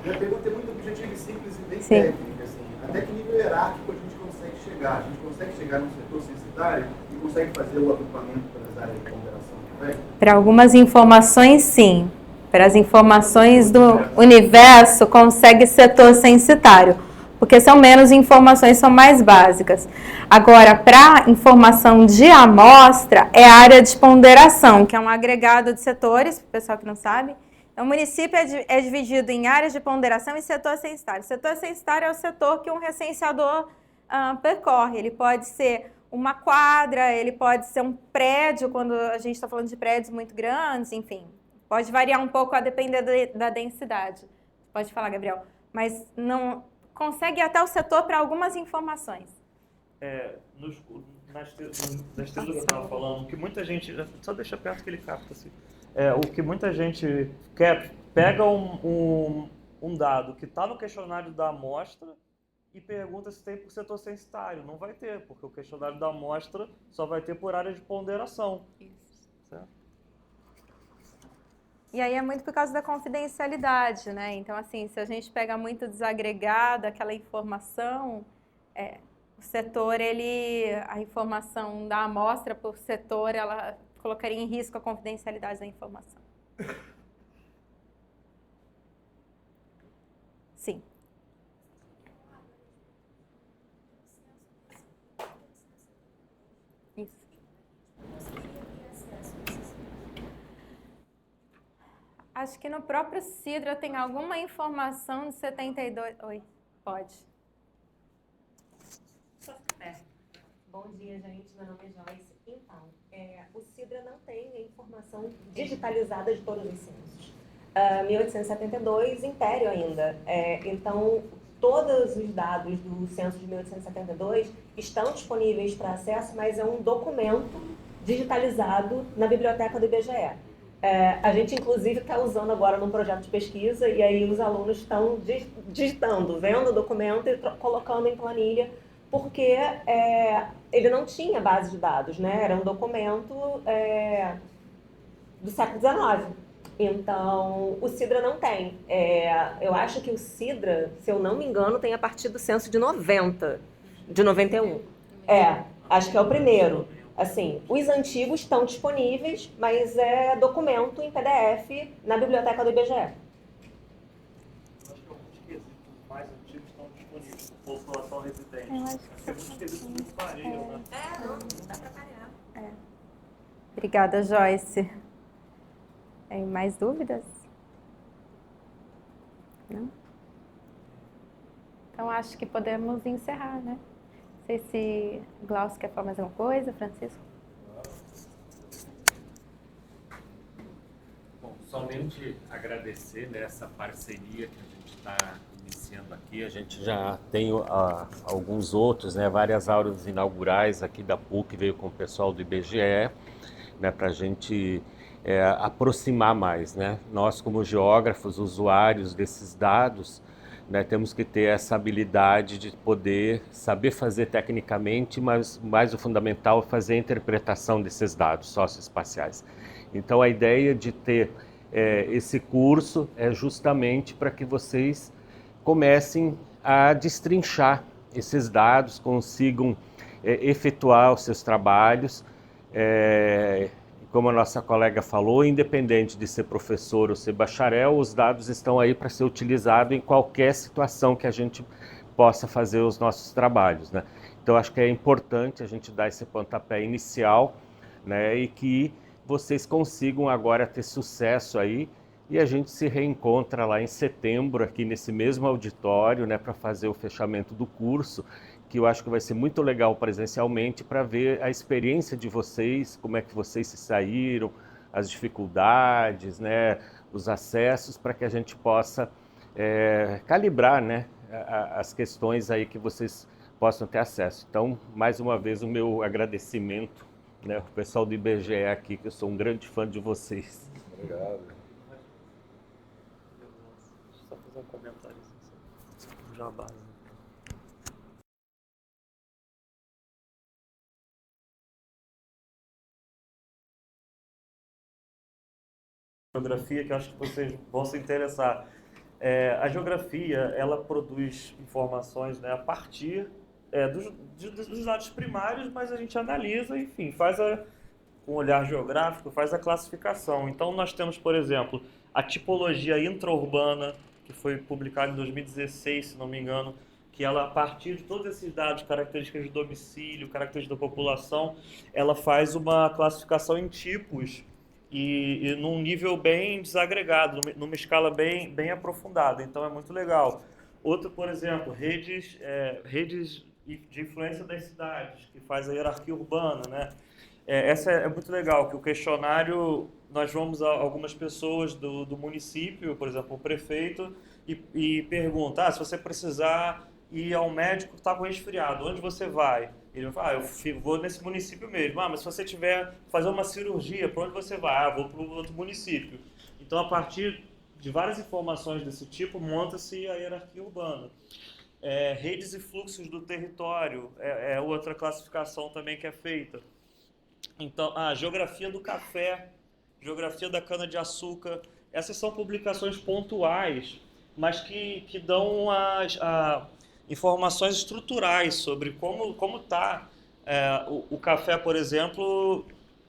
Minha pergunta é muito objetiva e simples e bem técnica. Assim. Até que nível hierárquico a gente consegue chegar? A gente consegue chegar no setor censitário e consegue fazer o agrupamento pelas áreas de ponderação também? Para algumas informações, sim. Para as informações do universo, consegue setor censitário, porque são menos informações, são mais básicas. Agora, para informação de amostra, é a área de ponderação, que é um agregado de setores, para o pessoal que não sabe. Então, o município é dividido em áreas de ponderação e setor censitário. O setor censitário é o setor que um recenseador percorre. Ele pode ser uma quadra, ele pode ser um prédio, quando a gente está falando de prédios muito grandes, enfim. Pode variar um pouco a depender da densidade. Pode falar, Gabriel. Mas não consegue ir até o setor para algumas informações. Na esteira que eu estava falando, que muita gente... Só deixa perto que ele capta, assim. O que muita gente quer, pega um dado que está no questionário da amostra e pergunta se tem por setor censitário. Não vai ter, porque o questionário da amostra só vai ter por área de ponderação. Isso. Certo? E aí é muito por causa da confidencialidade, né? Então, assim, se a gente pega muito desagregado aquela informação, o setor, a informação da amostra por setor, ela colocaria em risco a confidencialidade da informação. Sim. Isso. Acho que no próprio Sidra tem alguma informação de 72... Oi, pode. Bom dia, gente. Meu nome é Joyce. Então, o Sidra não tem a informação digitalizada de todos os censos. 1872, império ainda. Então, todos os dados do censo de 1872 estão disponíveis para acesso, mas é um documento digitalizado na biblioteca do IBGE. A gente, inclusive, está usando agora num projeto de pesquisa, e aí os alunos estão digitando, vendo o documento e colocando em planilha, porque ele não tinha base de dados, né? Era um documento do século XIX. Então, o Sidra não tem. Eu acho que o Sidra, se eu não me engano, tem a partir do censo de 90, de 91. Acho que é o primeiro. Assim, os antigos estão disponíveis, mas é documento em PDF na biblioteca do IBGE. Acho que alguns quesitos mais antigos estão disponíveis. População residente. Eu acho que Porque muitos quesitos muito variam, né? Não dá para parear. Obrigada, Joyce. Tem mais dúvidas? Não? Então, acho que podemos encerrar, né? Não sei se Glaucio quer falar mais alguma coisa, Francisco? Bom, somente agradecer, né, essa parceria que a gente está iniciando aqui. A gente já tem alguns outros, né, várias aulas inaugurais aqui da PUC, veio com o pessoal do IBGE, né, para a gente aproximar mais, né? Nós, como geógrafos, usuários desses dados, né, temos que ter essa habilidade de poder saber fazer tecnicamente, mas mais o fundamental é fazer a interpretação desses dados socioespaciais. Então, a ideia de ter esse curso é justamente para que vocês comecem a destrinchar esses dados, consigam efetuar os seus trabalhos. Como a nossa colega falou, independente de ser professor ou ser bacharel, os dados estão aí para ser utilizados em qualquer situação que a gente possa fazer os nossos trabalhos, né? Então, acho que é importante a gente dar esse pontapé inicial, né, e que vocês consigam agora ter sucesso aí, e a gente se reencontra lá em setembro, aqui nesse mesmo auditório, né, para fazer o fechamento do curso, que eu acho que vai ser muito legal presencialmente, para ver a experiência de vocês, como é que vocês se saíram, as dificuldades, né, os acessos, para que a gente possa calibrar, né, as questões aí que vocês possam ter acesso. Então, mais uma vez, o meu agradecimento, né, ao pessoal do IBGE aqui, que eu sou um grande fã de vocês. Obrigado. Só fazer um comentário assim, já base. Geografia, que eu acho que vocês vão se interessar. A geografia, ela produz informações, né, a partir dos dados primários, mas a gente analisa, enfim, com um olhar geográfico, faz a classificação. Então, nós temos, por exemplo, a tipologia intra-urbana, que foi publicada em 2016, se não me engano, que ela, a partir de todos esses dados, características de domicílio, características da população, ela faz uma classificação em tipos e num nível bem desagregado, numa escala bem aprofundada. Então, é muito legal. Outro, por exemplo, redes de influência das cidades, que faz a hierarquia urbana, né? Essa é muito legal, que o questionário, nós vamos a algumas pessoas do município, por exemplo, o prefeito, e pergunta, se você precisar ir ao médico, está com resfriado, onde você vai? Ele vai, eu vou nesse município mesmo. Mas se você tiver fazer uma cirurgia, para onde você vai? Vou para o outro município. Então, a partir de várias informações desse tipo, monta-se a hierarquia urbana. Redes e fluxos do território é outra classificação também que é feita. Então, a geografia do café, geografia da cana-de-açúcar, essas são publicações pontuais, mas que dão informações estruturais sobre como está o café, por exemplo.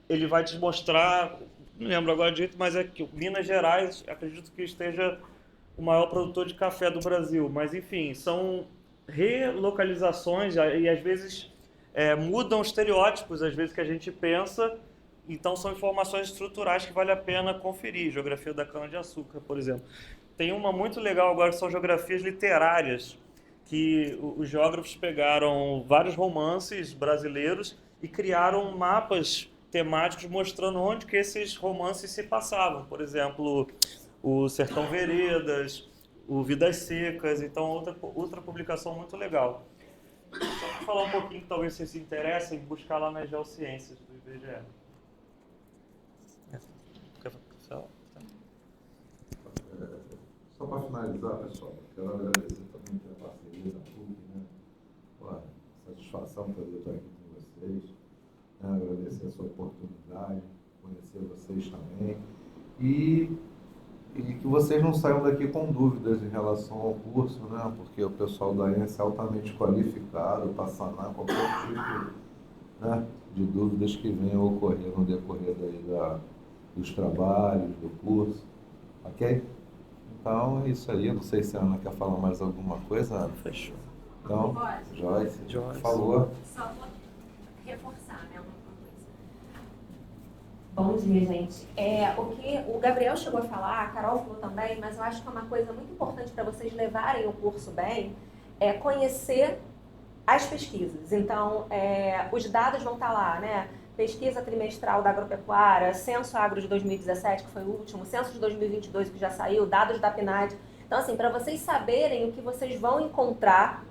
Ele vai te mostrar, não lembro agora direito, mas é que Minas Gerais, acredito que esteja o maior produtor de café do Brasil. Mas, enfim, são relocalizações e, às vezes, mudam estereótipos, às vezes, que a gente pensa. Então, são informações estruturais que vale a pena conferir. Geografia da cana-de-açúcar, por exemplo. Tem uma muito legal agora, que são geografias literárias, que os geógrafos pegaram vários romances brasileiros e criaram mapas temáticos mostrando onde que esses romances se passavam. Por exemplo, o Sertão Veredas, o Vidas Secas. Então, outra publicação muito legal. Só para falar um pouquinho, que talvez vocês se interessem, buscar lá nas Geociências do IBGE. Só para finalizar, pessoal, quero agradecer também pela parceria da PUC, né? Pô, satisfação poder estar aqui com vocês, né? Agradecer a sua oportunidade, conhecer vocês também e que vocês não saiam daqui com dúvidas em relação ao curso, né? Porque o pessoal da ENSE é altamente qualificado para sanar qualquer tipo, né, de dúvidas que venham a ocorrer no decorrer dos trabalhos, do curso, ok? Então é isso aí, não sei se a Ana quer falar mais alguma coisa, Ana. Fechou. Então, Pode. Joyce, falou. Só vou reforçar, né, uma coisa. Bom dia, gente. O que o Gabriel chegou a falar, a Carol falou também, mas eu acho que é uma coisa muito importante para vocês levarem o curso bem, é conhecer as pesquisas. Então, os dados vão estar lá, né? Pesquisa trimestral da agropecuária, Censo Agro de 2017, que foi o último, Censo de 2022, que já saiu, dados da PNAD. Então, assim, para vocês saberem o que vocês vão encontrar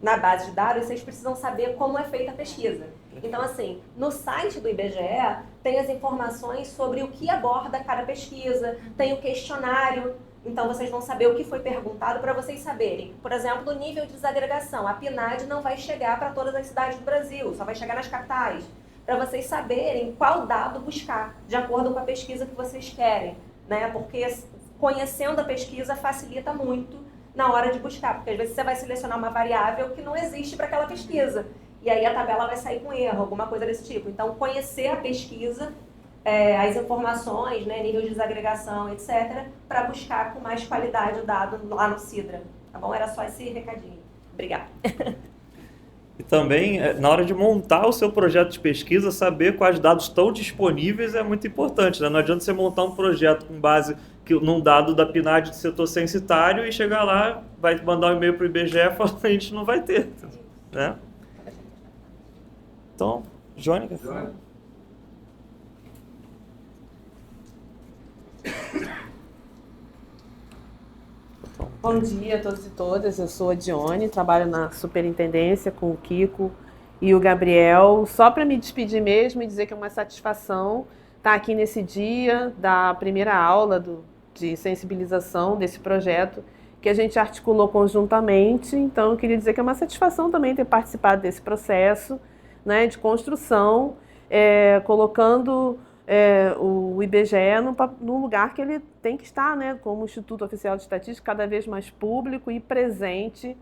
na base de dados, vocês precisam saber como é feita a pesquisa. Então, assim, no site do IBGE tem as informações sobre o que aborda cada pesquisa, tem o questionário. Então, vocês vão saber o que foi perguntado para vocês saberem. Por exemplo, o nível de desagregação. A PNAD não vai chegar para todas as cidades do Brasil, só vai chegar nas capitais. Para vocês saberem qual dado buscar, de acordo com a pesquisa que vocês querem, né? Porque conhecendo a pesquisa facilita muito na hora de buscar, porque às vezes você vai selecionar uma variável que não existe para aquela pesquisa, e aí a tabela vai sair com erro, alguma coisa desse tipo. Então, conhecer a pesquisa, as informações, né, nível de desagregação, etc., para buscar com mais qualidade o dado lá no Sidra, tá bom? Era só esse recadinho. Obrigada. E também, na hora de montar o seu projeto de pesquisa, saber quais dados estão disponíveis é muito importante, né? Não adianta você montar um projeto com base num dado da PNAD de setor censitário e chegar lá, vai mandar um e-mail para o IBGE e falar que a gente não vai ter, né? Então, Jônica. Bom dia a todos e todas, eu sou a Dione, trabalho na superintendência com o Kiko e o Gabriel. Só para me despedir mesmo e dizer que é uma satisfação estar aqui nesse dia da primeira aula de sensibilização desse projeto que a gente articulou conjuntamente. Então eu queria dizer que é uma satisfação também ter participado desse processo, né, de construção, colocando o IBGE no lugar que ele tem que estar, né, como Instituto Oficial de Estatística, cada vez mais público e presente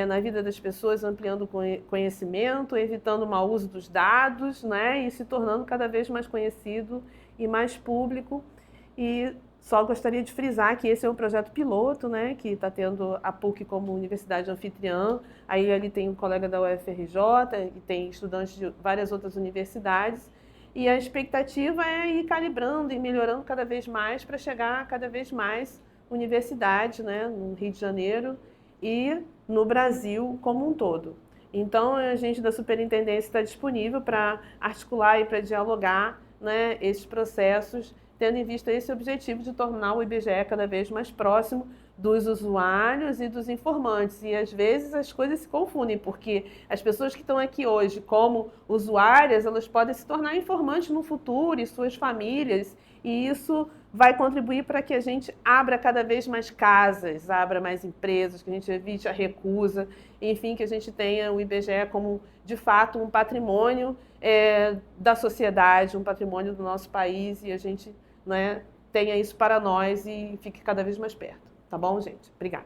na vida das pessoas, ampliando o conhecimento, evitando o mau uso dos dados, né, e se tornando cada vez mais conhecido e mais público. E só gostaria de frisar que esse é um projeto piloto, né, que está tendo a PUC como universidade anfitriã, aí ali tem um colega da UFRJ e tem estudantes de várias outras universidades, e a expectativa é ir calibrando e melhorando cada vez mais para chegar a cada vez mais universidades, né, no Rio de Janeiro e no Brasil como um todo. Então, a gente da superintendência está disponível para articular e para dialogar, né, esses processos, tendo em vista esse objetivo de tornar o IBGE cada vez mais próximo dos usuários e dos informantes. E às vezes as coisas se confundem, porque as pessoas que estão aqui hoje como usuárias, elas podem se tornar informantes no futuro e suas famílias, e isso vai contribuir para que a gente abra cada vez mais casas, abra mais empresas, que a gente evite a recusa, enfim, que a gente tenha o IBGE como, de fato, um patrimônio da sociedade, um patrimônio do nosso país, e a gente, né, tenha isso para nós e fique cada vez mais perto. Tá bom, gente? Obrigada.